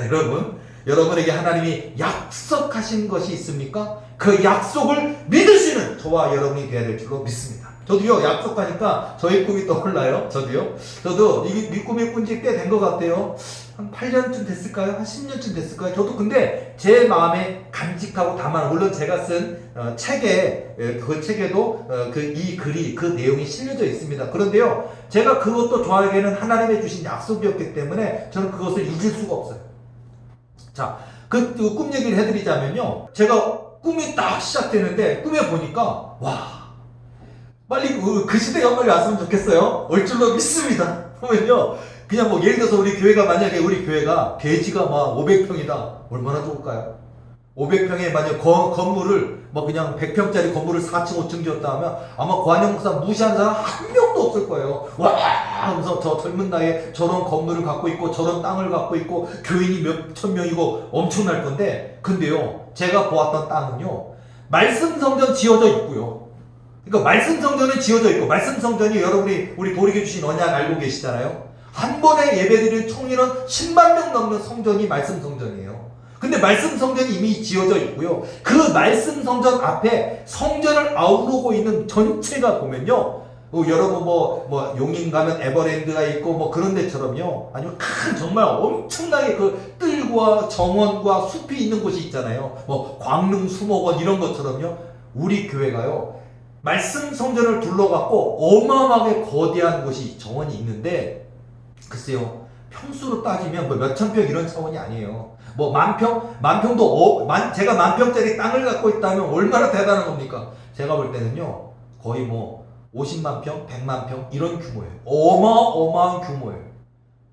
여러분에게 하나님이 약속하신 것이 있습니까? 그 약속을 믿으시는 저와 여러분이 되어야 될 줄로 믿습니다. 저도요, 약속하니까 저희 꿈이 떠올라요. 저도 이 꿈이 꾼 지 꽤 된 것 같아요. 한 8년쯤 됐을까요? 한 10년쯤 됐을까요? 저도 근데 제 마음에 간직하고 담아, 물론 제가 쓴 책에, 그 책에도 이 글이, 그 내용이 실려져 있습니다. 그런데요, 제가 그것도 저에게는 하나님의 주신 약속이었기 때문에 저는 그것을 잊을 수가 없어요. 자, 그 꿈 얘기를 해드리자면요, 제가 꿈이 딱 시작되는데 꿈에 보니까 빨리 그 시대가 빨리 왔으면 좋겠어요. 올 줄로 믿습니다. 보면요, 그냥 뭐 예를 들어서 우리 교회가 만약에 우리 교회가 대지가 막 500평이다. 얼마나 좋을까요? 500평에 만약 건물을 뭐 그냥 100평짜리 건물을 4층 5층 지었다 하면 아마 관영 목사 무시한 사람 한 명도 없을 거예요. 와 하면서 저 젊은 나이에 저런 건물을 갖고 있고 저런 땅을 갖고 있고 교인이 몇 천 명이고 엄청날 건데, 근데요, 제가 보았던 땅은요, 말씀 성전 지어져 있고요. 그러니까 말씀 성전은 지어져 있고, 말씀 성전이 여러분이 우리 보리교 주신 언약 알고 계시잖아요. 한 번에 예배드리는 총인원 10만 명 넘는 성전이 말씀 성전이에요. 근데 말씀 성전이 이미 지어져 있고요. 그 말씀 성전 앞에 성전을 아우르고 있는 전체가 보면요, 여러분 뭐 용인 가면 에버랜드가 있고 뭐 그런 데처럼요, 아니면 큰 정말 엄청나게 그 뜰과 정원과 숲이 있는 곳이 있잖아요. 뭐 광릉 수목원 이런 것처럼요, 우리 교회가요, 말씀 성전을 둘러갖고 어마어마하게 거대한 곳이 정원이 있는데, 글쎄요, 평수로 따지면 뭐 몇천 평 이런 차원이 아니에요. 뭐 만평도 제가 만평짜리 땅을 갖고 있다면 얼마나 대단한 겁니까? 제가 볼 때는요, 거의 뭐 50만 평, 100만 평 이런 규모예요. 어마어마한 규모예요.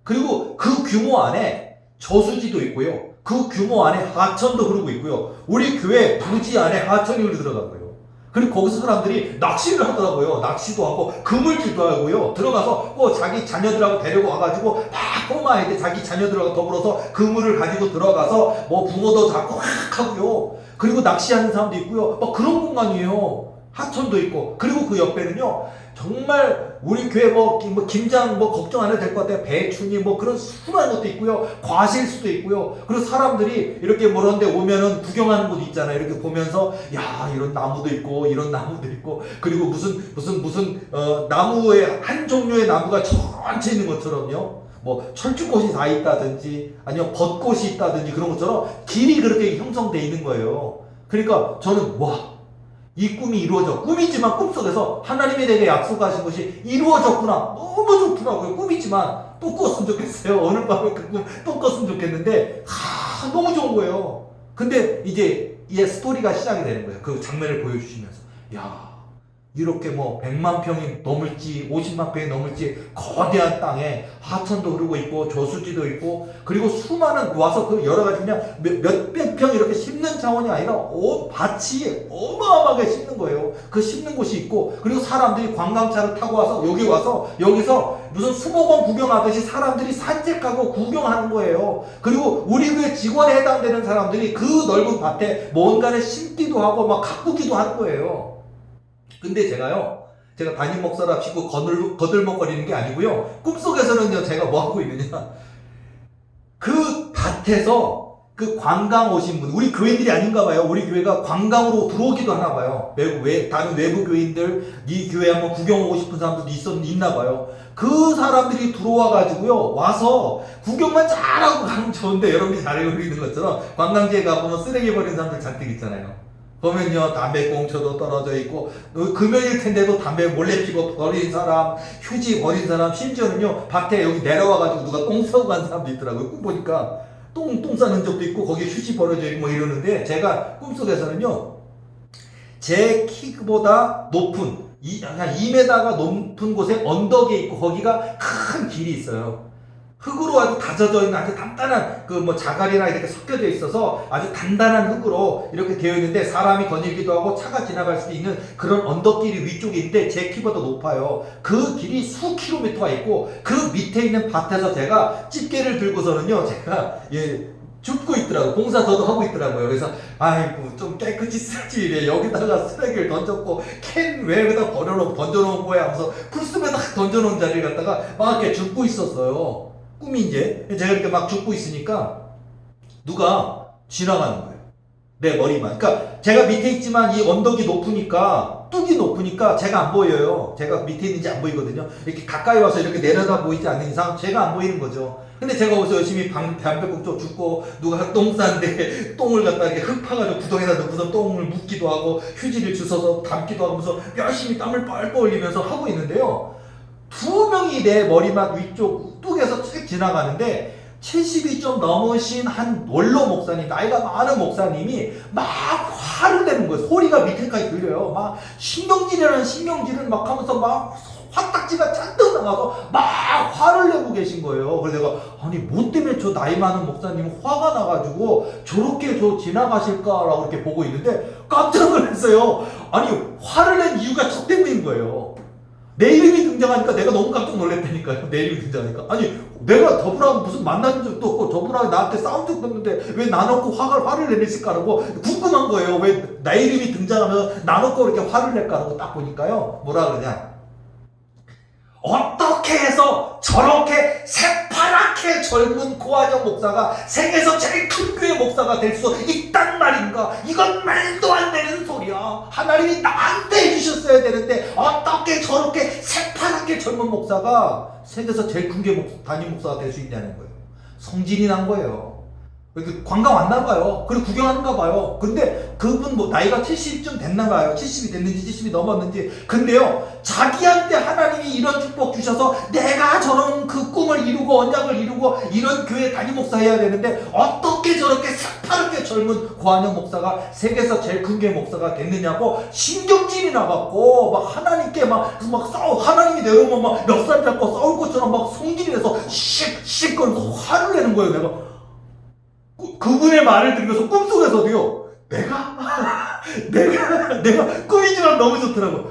그리고 그 규모 안에 저수지도 있고요. 그 규모 안에 하천도 흐르고 있고요. 우리 교회 부지 안에 하천이 들어가고요. 그리고 거기서 사람들이 낚시를 하더라고요. 낚시도 하고 그물질도 하고요. 들어가서 자기 자녀들하고 데리고 와가지고 막 꼬마 애들 자기 자녀들하고 더불어서 그물을 가지고 들어가서 뭐 붕어도 잡고 막 하고요. 그리고 낚시하는 사람도 있고요. 막 그런 공간이에요. 하천도 있고. 그리고 그 옆에는요, 정말 우리 교회 뭐 김장 뭐 걱정 안 해도 될 것 같아요. 배추니 뭐 그런 수많은 것도 있고요. 과실수도 있고요. 그리고 사람들이 이렇게 뭐런데 오면은 구경하는 곳 있잖아요. 이렇게 보면서 야, 이런 나무도 있고 이런 나무도 있고, 그리고 무슨 나무의 한 종류의 나무가 전체 있는 것처럼요, 뭐 철쭉꽃이 다 있다든지 아니면 벚꽃이 있다든지 그런 것처럼 길이 그렇게 형성되어 있는 거예요. 그러니까 저는 이 꿈이 이루어져. 꿈이지만 꿈속에서 하나님이 내게 약속하신 것이 이루어졌구나. 너무 좋더라고요. 꿈이지만 또 꿨으면 좋겠어요. 오늘 밤에 그 꿈 또 꿨으면 좋겠는데 너무 좋은 거예요. 근데 이제 이 스토리가 시작이 되는 거예요. 그 장면을 보여주시면서 야, 이렇게 뭐 100만 평이 넘을지 50만 평이 넘을지 거대한 땅에 하천도 흐르고 있고 저수지도 있고, 그리고 수많은 와서 그 여러 가지 그냥 몇백 평 이렇게 심는 차원이 아니라 밭이 어마어마하게 심는 거예요. 그 심는 곳이 있고, 그리고 사람들이 관광차를 타고 와서 여기 와서 여기서 무슨 수목원 구경하듯이 사람들이 산책하고 구경하는 거예요. 그리고 우리 교회 직원에 해당되는 사람들이 그 넓은 밭에 뭔가를 심기도 하고 막 가꾸기도 하는 거예요. 근데 제가 담임 목사랍시고 거들먹거리는 게 아니고요. 꿈속에서는요, 제가 뭐 하고 있느냐. 그 밭에서 그 관광 오신 분, 우리 교인들이 아닌가 봐요. 우리 교회가 관광으로 들어오기도 하나 봐요. 다른 외부 교인들, 이 교회 한번 구경 오고 싶은 사람들도 있나 봐요. 그 사람들이 들어와가지고요, 와서 구경만 잘하고 가면 좋은데, 여러분이 잘 알고 있는 것처럼 관광지에 가보면 쓰레기 버리는 사람들 잔뜩 있잖아요. 보면요, 담배 꽁초도 떨어져 있고, 금요일 텐데도 담배 몰래 피고 버린 사람, 휴지 버린 사람, 심지어는요, 밭에 여기 내려와가지고 누가 똥 싸고 간 사람도 있더라고요. 꿈 보니까 똥 싸는 적도 있고, 거기에 휴지 버려져 있고 뭐 이러는데, 제가 꿈속에서는요, 제 키보다 높은, 한 2m가 높은 곳에 언덕에 있고, 거기가 큰 길이 있어요. 흙으로 아주 다져져 있는 아주 단단한 그 뭐 자갈이나 이렇게 섞여져 있어서 아주 단단한 흙으로 이렇게 되어 있는데, 사람이 거닐기도 하고 차가 지나갈 수 있는 그런 언덕길이 위쪽에 있는데 제 키보다 높아요. 그 길이 수 킬로미터가 있고, 그 밑에 있는 밭에서 제가 집게를 들고서는요, 제가 줍고 있더라고요. 봉사 저도 하고 있더라고요. 그래서 아이고 좀 깨끗이 쓰지, 이래 여기다가 쓰레기를 던졌고 캔 왜 여기다 던져놓은 거야 하면서 풀숲에다 던져놓은 자리를 갖다가 막 이렇게 줍고 있었어요. 꿈이 이제 제가 이렇게 막 죽고 있으니까 누가 지나가는 거예요. 내 머리만. 그러니까 제가 밑에 있지만 이 언덕이 높으니까, 뚝이 높으니까 제가 안 보여요. 제가 밑에 있는지 안 보이거든요. 이렇게 가까이 와서 이렇게 내려다 보이지 않는 이상 제가 안 보이는 거죠. 근데 제가 거기서 열심히 담배꽁초 줍고, 누가 똥 쌌는데 똥을 갖다 이렇게 흙 파가지고 구덩이에다 넣고서 똥을 묻기도 하고 휴지를 주워서 담기도 하면서 열심히 땀을 뻘뻘 흘리면서 하고 있는데요, 두 명이 내 머리맡 위쪽 뚝에서 쭉 지나가는데, 70이 좀 넘으신 한 원로 목사님, 나이가 많은 목사님이 막 화를 내는 거예요. 소리가 밑에까지 들려요. 막 신경질을 막 하면서 막 화딱지가 잔뜩 나가서 막 화를 내고 계신 거예요. 그래서 내가, 아니 뭐 때문에 저 나이 많은 목사님은 화가 나가지고 저렇게 저 지나가실까라고 이렇게 보고 있는데 깜짝 놀랐어요. 아니 화를 낸 이유가 저 때문인 거예요. 내 이름이 등장하니까 내가 너무 깜짝 놀랐다니까요. 내 이름이 등장하니까. 아니 내가 저분하고 무슨 만난 적도 없고 저분하고 나한테 싸운 적도 없는데 왜 나 놓고 화를 내실까라고 궁금한 거예요. 왜 내 이름이 등장하면 나 놓고 이렇게 화를 낼까라고 딱 보니까요, 뭐라 그러냐, 어떻게 해서 저렇게 새파랗게 젊은 고한영 목사가 세계에서 제일 큰 교회 목사가 될 수 있단 말인가? 이건 말도 안 되는 소리야. 하나님이 나한테 해주셨어야 되는데 어떻게 저렇게 새파랗게 젊은 목사가 세계에서 제일 큰 교회 담임 목사가 될 수 있냐는 거예요. 성질이 난 거예요. 관광 왔나 봐요. 그리고 구경하는가 봐요. 근데 그분 뭐 나이가 70쯤 됐나 봐요. 70이 됐는지 70이 넘었는지. 근데요, 자기한테 하나님이 이런 축복 주셔서 내가 저런 그 꿈을 이루고 언약을 이루고 이런 교회 담임 목사 해야 되는데 어떻게 저렇게 새파랗게 젊은 고한영 목사가 세계에서 제일 큰 교회 목사가 됐느냐고 신경질이 나갖고 막 하나님께 막 싸워, 하나님이 내려오면 막 멱살 잡고 싸울 것처럼 막 성질이 내서 씩씩 거리면서 화를 내는 거예요. 내가 그분의 말을 들으면서 꿈속에서도요, 내가 꿈이지만 너무 좋더라고.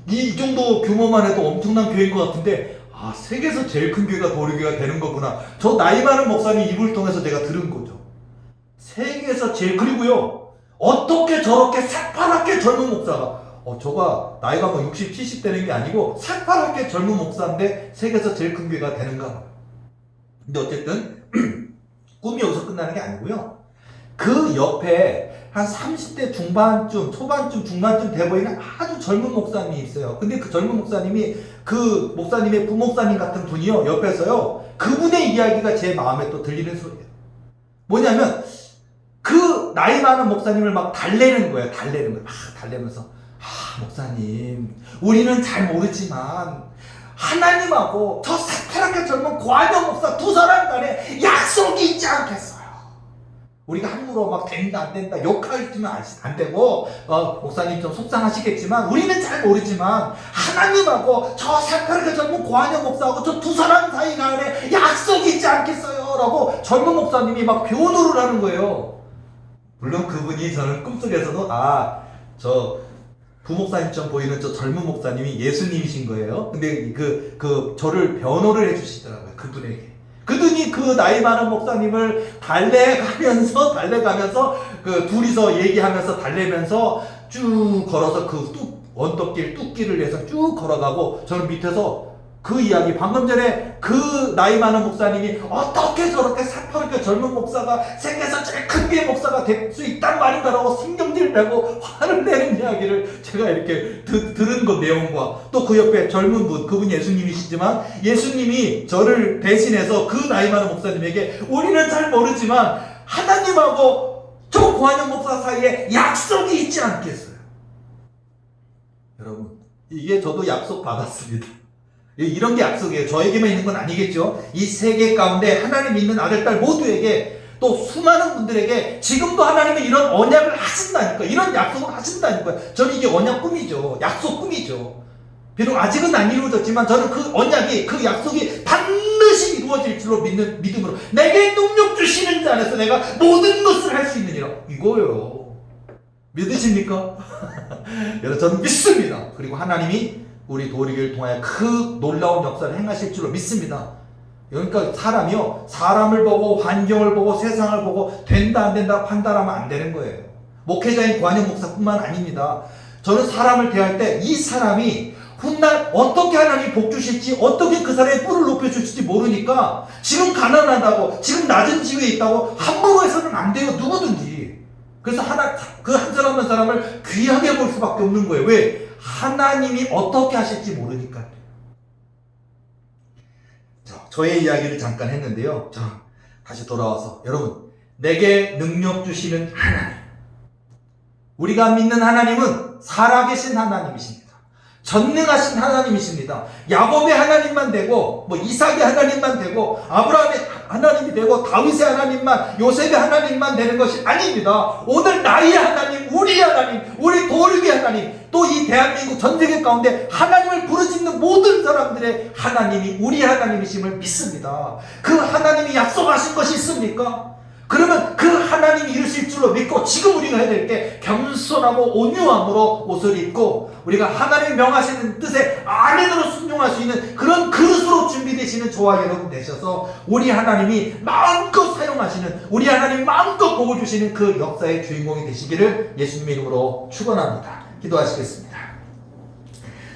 이 정도 규모만 해도 엄청난 교회인 것 같은데, 아, 세계에서 제일 큰 교회가 도리교회가 되는 거구나. 저 나이 많은 목사님 입을 통해서 제가 들은 거죠. 세계에서 제일, 그리고요, 어떻게 저렇게 새파랗게 젊은 목사가, 저가 나이가 뭐 60, 70 되는 게 아니고 새파랗게 젊은 목사인데 세계에서 제일 큰 교회가 되는가 봐요. 근데 어쨌든 꿈이 여기서 끝나는 게 아니고요, 그 옆에 한 30대 중반쯤, 초반쯤, 중반쯤 돼 보이는 아주 젊은 목사님이 있어요. 근데 그 젊은 목사님이 그 목사님의 부목사님 같은 분이요, 옆에서요, 그분의 이야기가 제 마음에 또 들리는 소리예요. 뭐냐면 그 나이 많은 목사님을 막 달래는 거예요. 막 달래면서, 목사님, 우리는 잘 모르지만 하나님하고 저 새파랗게 젊은 고한영 목사 두 사람 간에 약속이 있지 않겠어요? 우리가 함부로 막 된다 안 된다 욕하지만 안 되고 목사님 좀 속상하시겠지만 우리는 잘 모르지만 하나님하고 저 새파랗게 젊은 고한영 목사하고 저 두 사람 사이 간에 약속이 있지 않겠어요? 라고 젊은 목사님이 막 변호를 하는 거예요. 물론 그분이 저는 꿈속에서도 저 부목사님처럼 보이는 저 젊은 목사님이 예수님이신 거예요. 근데 저를 변호를 해주시더라고요. 그분이 그 나이 많은 목사님을 달래가면서 그 둘이서 얘기하면서 달래면서 쭉 걸어서 그 언덕길 뚝길을 내서 쭉 걸어가고 저는 밑에서 그 이야기 방금 전에 그 나이 많은 목사님이 어떻게 저렇게 새파랗게 젊은 목사가 세계에서 제일 큰 교회 목사가 될 수 있단 말인가라고 신경질 내고 화를 내는 이야기를 제가 이렇게 들은 그 내용과 또 그 옆에 젊은 분 그분이 예수님이시지만 예수님이 저를 대신해서 그 나이 많은 목사님에게 우리는 잘 모르지만 하나님하고 저 고한영 목사 사이에 약속이 있지 않겠어요? 여러분 이게 저도 약속 받았습니다. 이런 게 약속이에요. 저에게만 있는 건 아니겠죠. 이 세계 가운데 하나님 믿는 아들, 딸 모두에게 또 수많은 분들에게 지금도 하나님은 이런 언약을 하신다니까. 이런 약속을 하신다니까요. 저는 이게 언약 꿈이죠. 약속 꿈이죠. 비록 아직은 안 이루어졌지만 저는 그 언약이, 그 약속이 반드시 이루어질 줄로 믿는 믿음으로 내게 능력 주시는 자 안에서 내가 모든 것을 할 수 있느니라. 이거예요. 믿으십니까? 여러분 저는 믿습니다. 그리고 하나님이 우리 도리교를 통하여 그 놀라운 역사를 행하실 줄로 믿습니다. 그러니까 사람이요, 사람을 보고 환경을 보고 세상을 보고 된다 안 된다 판단하면 안 되는 거예요. 목회자인 고한영 목사뿐만 아닙니다. 저는 사람을 대할 때 이 사람이 훗날 어떻게 하나님이 복 주실지, 어떻게 그 사람의 뿔을 높여주실지 모르니까 지금 가난하다고, 지금 낮은 지위에 있다고 함부로 해서는 안 돼요. 누구든지. 그래서 그 한 사람 한 사람을 귀하게 볼 수밖에 없는 거예요. 왜? 하나님이 어떻게 하실지 모르니까. 저의 이야기를 잠깐 했는데요. 자, 다시 돌아와서 여러분, 내게 능력 주시는 하나님, 우리가 믿는 하나님은 살아계신 하나님이십니다. 전능하신 하나님이십니다. 야곱의 하나님만 되고 이삭의 하나님만 되고 아브라함의 하나님이 되고 다윗의 하나님만, 요셉의 하나님만 되는 것이 아닙니다. 오늘 나의 하나님, 우리의 하나님, 우리 도리교의 하나님, 또 이 대한민국 전 세계 가운데 하나님을 부르짖는 모든 사람들의 하나님이 우리 하나님이심을 믿습니다. 그 하나님이 약속하신 것이 있습니까? 그러면 그 하나님이 이루실 줄로 믿고 지금 우리가 해야 될 게 겸손하고 온유함으로 옷을 입고 우리가 하나님이 명하시는 뜻에 아멘으로 순종할 수 있는 그런 그릇으로 준비되시는 저와 여러분 되셔서 우리 하나님이 마음껏 사용하시는, 우리 하나님이 마음껏 복을 주시는 그 역사의 주인공이 되시기를 예수님의 이름으로 축원합니다. 기도하시겠습니다.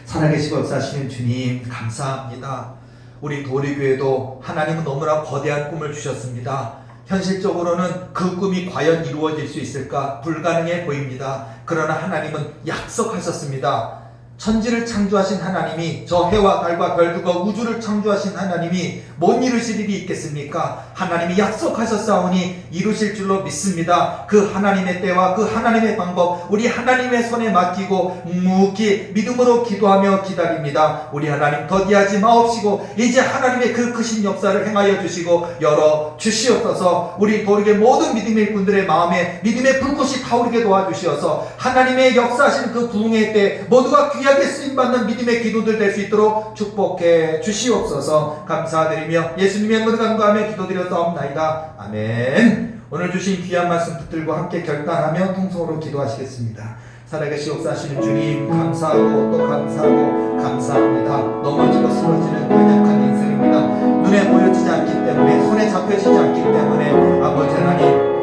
살아계시고 역사하시는 주님 감사합니다. 우리 도리교회도 하나님은 너무나 거대한 꿈을 주셨습니다. 현실적으로는 그 꿈이 과연 이루어질 수 있을까 불가능해 보입니다. 그러나 하나님은 약속하셨습니다. 천지를 창조하신 하나님이, 저 해와 달과 별들과 우주를 창조하신 하나님이 못 이루실 일이 있겠습니까? 하나님이 약속하셨사오니 이루실 줄로 믿습니다. 그 하나님의 때와 그 하나님의 방법, 우리 하나님의 손에 맡기고 묵묵히 믿음으로 기도하며 기다립니다. 우리 하나님 더디하지 마옵시고 이제 하나님의 그 크신 역사를 행하여 주시고 열어 주시옵소서. 우리 도리교회 모든 믿음의 분들의 마음에 믿음의 불꽃이 타오르게 도와주시어서 하나님의 역사하시는 그 부흥의 때 모두가 귀하게 쓰임받는 믿음의 기도들 될 수 있도록 축복해 주시옵소서. 감사드리며 예수님의 모든 감사하며 기도드렸사옵나이다. 아멘. 오늘 주신 귀한 말씀 붙들고 함께 결단하며 통성으로 기도하시겠습니다. 살아계시 역사하시는 주님 감사하고 또 감사하고 감사합니다. 넘어지고 쓰러지는 연약한 인생입니다. 눈에 보여지지 않기 때문에, 손에 잡혀지지 않기 때문에 아버지 하나님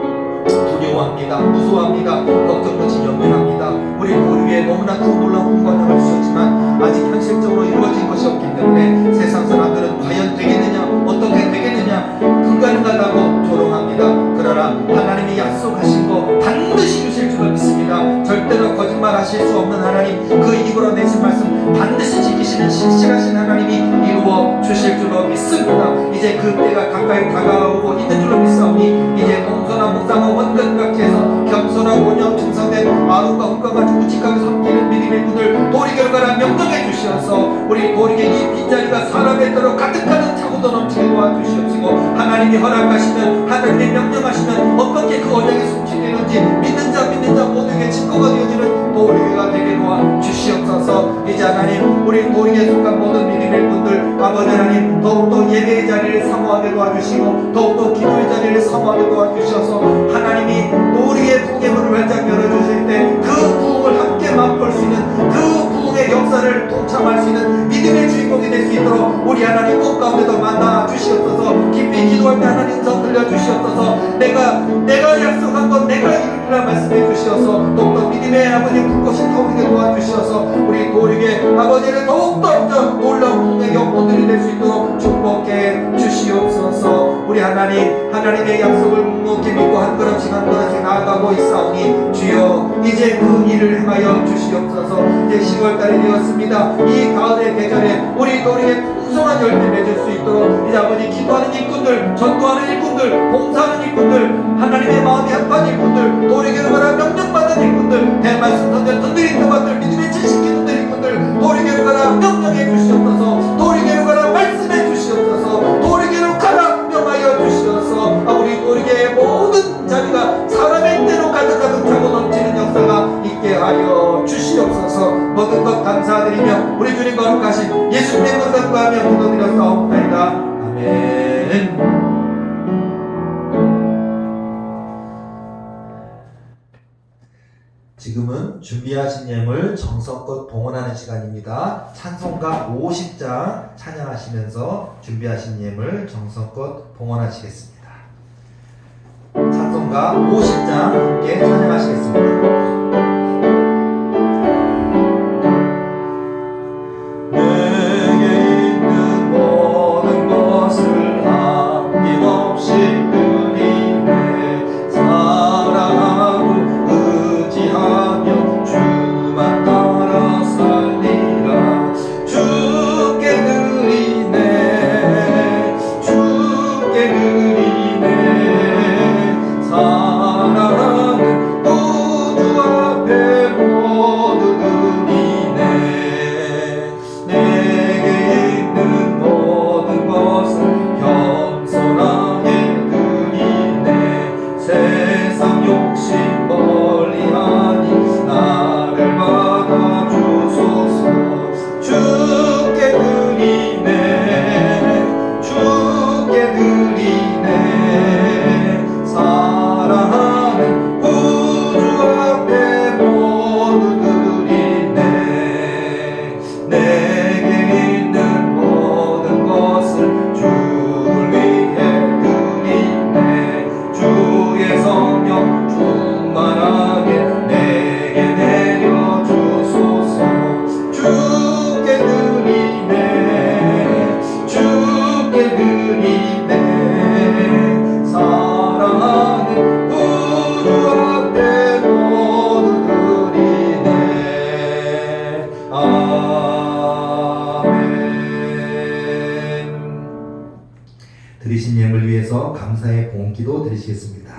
두려워합니다. 무서워합니다. 걱정같이 연민합니다. 우리 도리교회에 너무나 큰 놀라운 꿈과 을 주셨지만 아직 현실적으로 이루어진 것이 없기 때문에 세상 사람들은 과연 되겠느냐, 어떻게 되겠느냐, 불가능하다고 조롱합니다. 그러나 하나님이 약속하신 거 반드시 주실 줄 믿습니다. 절대로 거짓말하실 수 없는 하나님, 그 입으로 내신 말씀 반드시 지키시는 신실하신 하나님이 이루어 주실 줄로 믿습니다. 이제 그 때가 가까이 다가오고 있는 줄로 믿사오니 이제 공손한 묵상과 원근 각지에서 겸손한 온영 충성된 아름과 흠과 묵직하게 섬기는 믿음의 분들 도리교를 가라 명령해 주시어서 우리 도리교의 이 빈자리가 사람의 때로 가득하는 차고도 넘치게 도와주시옵시고 하나님 하나님이 허락하시면, 하나님이 명령하시면 어떻게 그 언약이 성취되는지 믿는 자 모두에게 증거가 되어지는 도리가 되게 도와 주시옵소서. 이제 하나님, 우리 도리에 속한 모든 믿음의 분들, 아버지 하나님, 더욱더 예배의 자리를 사모하게 도와주시고 더욱더 기도의 자리를 사모하게 도와주셔서 하나님이 도리의 부흥의 문을 활짝 열어주실 때 그 부흥을 함께 맛볼 수 있는, 그 부흥의 역사를 동참할 수 있는 믿음의 주인공이 될 수 있도록 우리 하나님 꼭 가운데도 만나 주시옵소서. 깊이 기도할 때 하나님 음성 들려주시옵소서. 내가 약속한 건 내가 이루리라 말씀해 주시어서 더욱더 믿음의 아버지 불꽃이 타오르게 도와주시어서 우리 도리의 아버지를 더욱더 놀라운 부흥의 영혼들이 될 수 있도록 축복해 주시옵소서. 우리 하나님의 약속을 묵묵히 믿고 한 걸음씩 나아가고 있사오니 주여 이제 그 일을 행하여 주시옵소서. 이제 10월달이 되었습니다. 이 가을의 계절에 우리 도리의 풍성한 열매 맺을 수 있도록 이제 아버지 기도하는 일꾼들, 전도하는 일꾼들, 봉사하는 일꾼들, 하나님의 마음이 합한 일꾼들, 도리교를 가라 명령받은 일꾼들, 대말씀 던전 던들이 떠받들 믿음의 지식 기도들 일꾼들, 도리교를 가라 명령해 주시옵소서. 도리교를 가라 말씀해 주시옵소서. 도리교를 가라 명하여 주시옵소서. 우리 도리교의 모든 자리가 사람의 때로 가득 차고 넘치는 역사가 있게 하여 주시옵소서. 모든 것 감사드리며 우리 주님 거룩하신 예수님의 이름으로 하며 기도드렸사옵나이다. 아멘. 지금은 준비하신 예물 정성껏 봉헌하는 시간입니다. 찬송가 50장 찬양하시면서 준비하신 예물 정성껏 봉헌하시겠습니다. 찬송가 50장 함께 찬양하시겠습니다. 드리신 예물 위해서 감사의 봉기도 드리시겠습니다.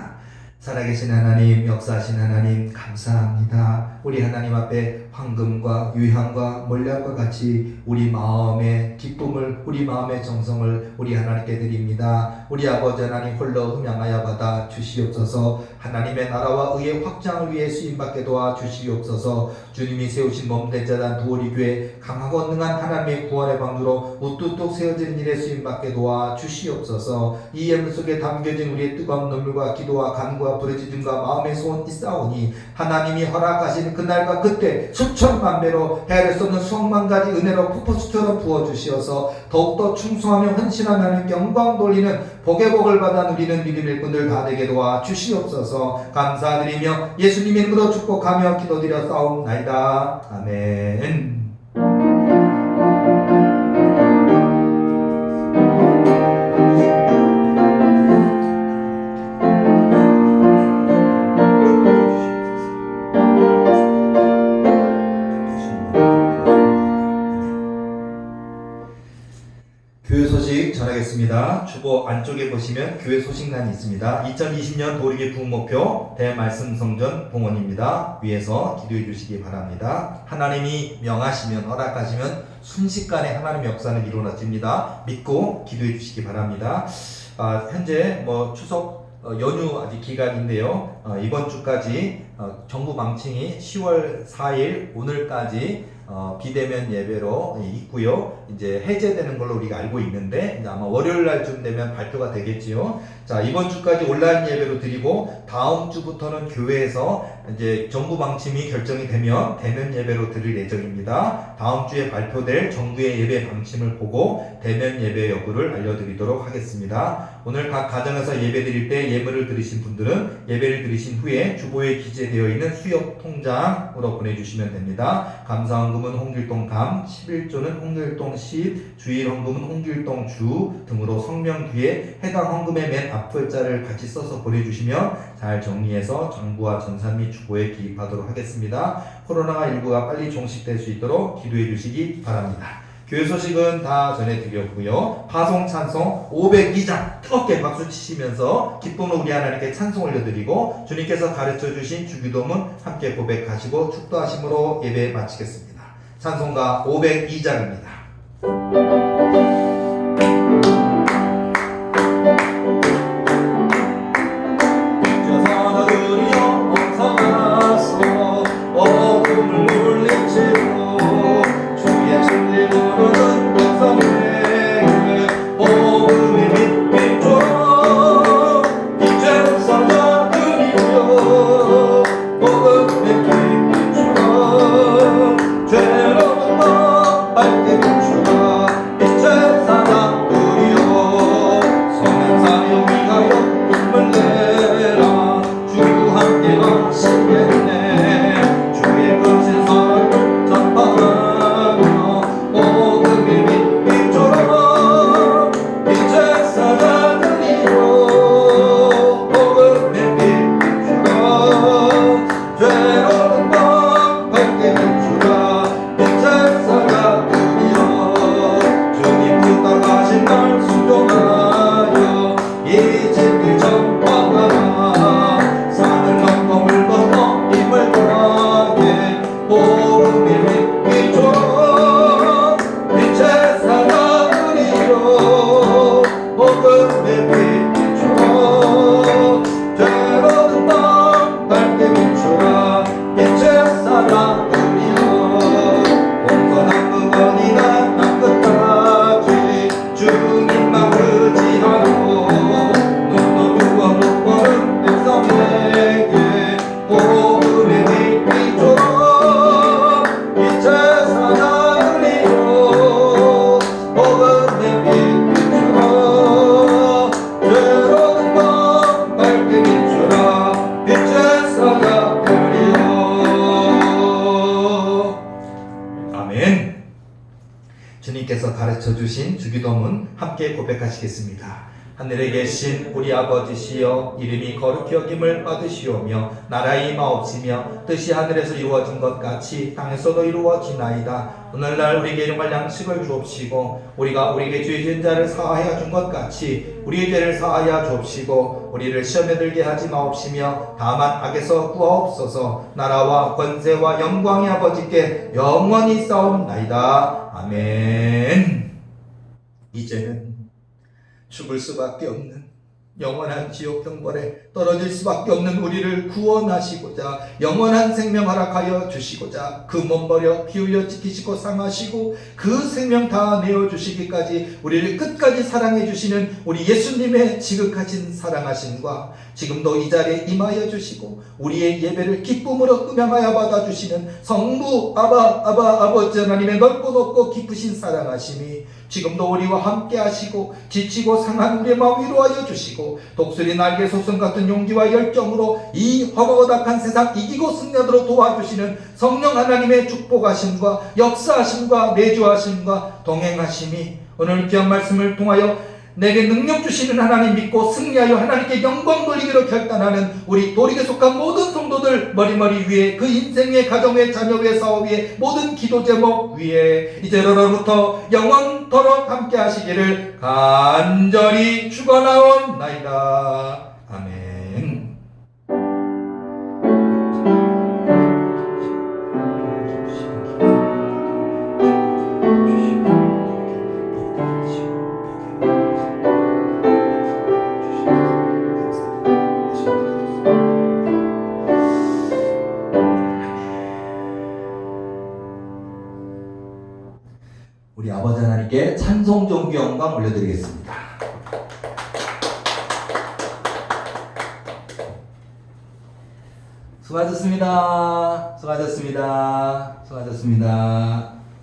살아계신 하나님, 역사하신 하나님 감사합니다. 우리 하나님 앞에 황금과 유향과 몰약과 같이 우리 마음의 기쁨을, 우리 마음의 정성을 우리 하나님께 드립니다. 우리 아버지 하나님 홀로 흠양하여 받아 주시옵소서. 하나님의 나라와 의의 확장을 위해 쓰임받게 도와 주시옵소서. 주님이 세우신 몸된 자단 두오리교회 강하고 능한 하나님의 구원의 방주로 우뚝뚝 세워지는 일에 쓰임받게 도와 주시옵소서. 이 예물 속에 담겨진 우리의 뜨거운 눈물과 기도와 간구와 부르짖음과 마음의 소원이 싸우니 하나님이 허락하신 그날과 그때 수천만 배로 헤아릴 수 없는 수억만 가지 은혜로 폭포수처럼 부어주시어서 더욱더 충성하며 헌신하며 하나님께 영광 돌리는 복의 복을 받아 누리는 믿음의 일꾼들 다 되게 도와 주시옵소서. 감사드리며 예수님의 이름으로 축복하며 기도드려 싸움나이다. 아멘. 교회 소식 전하겠습니다. 주보 안쪽에 보시면 교회 소식란이 있습니다. 2020년 도리교 부흥 목표 대말씀 성전 봉헌입니다. 위에서 기도해 주시기 바랍니다. 하나님이 명하시면, 허락하시면 순식간에 하나님의 역사는 이루어집니다. 믿고 기도해 주시기 바랍니다. 현재 추석 연휴 아직 기간인데요. 이번 주까지 정부 방침이 10월 4일 오늘까지 비대면 예배로 있고요. 이제 해제되는 걸로 우리가 알고 있는데 이제 아마 월요일 날쯤 되면 발표가 되겠지요. 자, 이번 주까지 온라인 예배로 드리고 다음 주부터는 교회에서 이제 정부 방침이 결정이 되면 대면 예배로 드릴 예정입니다. 다음 주에 발표될 정부의 예배 방침을 보고 대면 예배 여부를 알려드리도록 하겠습니다. 오늘 각 가정에서 예배 드릴 때 예물을 드리신 분들은 예배를 드리신 후에 주보에 기재되어 있는 수역 통장으로 보내주시면 됩니다. 감사헌금은 홍길동 감, 11조는 홍길동 10, 주일 헌금은 홍길동 주 등으로 성명 뒤에 해당 헌금의 맨 앞글자를 같이 써서 보내주시면 잘 정리해서 정부와 전산 및 주보에 기입하도록 하겠습니다. 코로나19가 빨리 종식될 수 있도록 기도해 주시기 바랍니다. 교회 소식은 다 전해드렸고요. 파송 찬송 502장 뜨겁게 박수 치시면서 기쁨으로 우리 하나님께 찬송 올려드리고 주님께서 가르쳐 주신 주기도문 함께 고백하시고 축도하심으로 예배 마치겠습니다. 찬송가 502장입니다. 주님께서 가르쳐 주신 주기도문 함께 고백하시겠습니다. 하늘에 계신 우리 아버지시여, 이름이 거룩히 여김을 받으시오며 나라의 마옵시며 뜻이 하늘에서 이루어진 것 같이 땅에서도 이루어지나이다. 오늘날 우리에게 일용할 양식을 주옵시고 우리가 우리에게 죄 지은 자를 사하여 준 것 같이 우리의 죄를 사하여 주옵시고 우리를 시험에 들게 하지 마옵시며 다만 악에서 구하옵소서. 나라와 권세와 영광의 아버지께 영원히 싸움나이다. 아멘. 이제는 죽을 수밖에 없는 영원한 지옥 형벌에 떨어질 수밖에 없는 우리를 구원하시고자 영원한 생명 허락하여 주시고자 그 몸 버려 피 흘려 지키시고 상하시고 그 생명 다 내어주시기까지 우리를 끝까지 사랑해 주시는 우리 예수님의 지극하신 사랑하심과 지금도 이 자리에 임하여 주시고 우리의 예배를 기쁨으로 음향하여 받아주시는 성부 아버지 하나님의 넓고 높고 깊으신 사랑하심이 지금도 우리와 함께 하시고 지치고 상한 우리의 마음 위로하여 주시고 독수리 날개 소송 같은 용기와 열정으로 이 허거덕한 세상 이기고 승리하도록 도와주시는 성령 하나님의 축복하심과 역사하심과 내주하심과 동행하심이 오늘 귀한 말씀을 통하여 내게 능력 주시는 하나님 믿고 승리하여 하나님께 영광 돌리기로 결단하는 우리 도릭에 속한 모든 성도들 머리머리 위에 그 인생의 가정의 자녀의 사업 위에 모든 기도 제목 위에 이제로부터 영원토록 함께 하시기를 간절히 축원하옵나이다. 아멘. 하나님께 찬송 존귀 영광 올려드리겠습니다. 수고하셨습니다. 수고하셨습니다. 수고하셨습니다.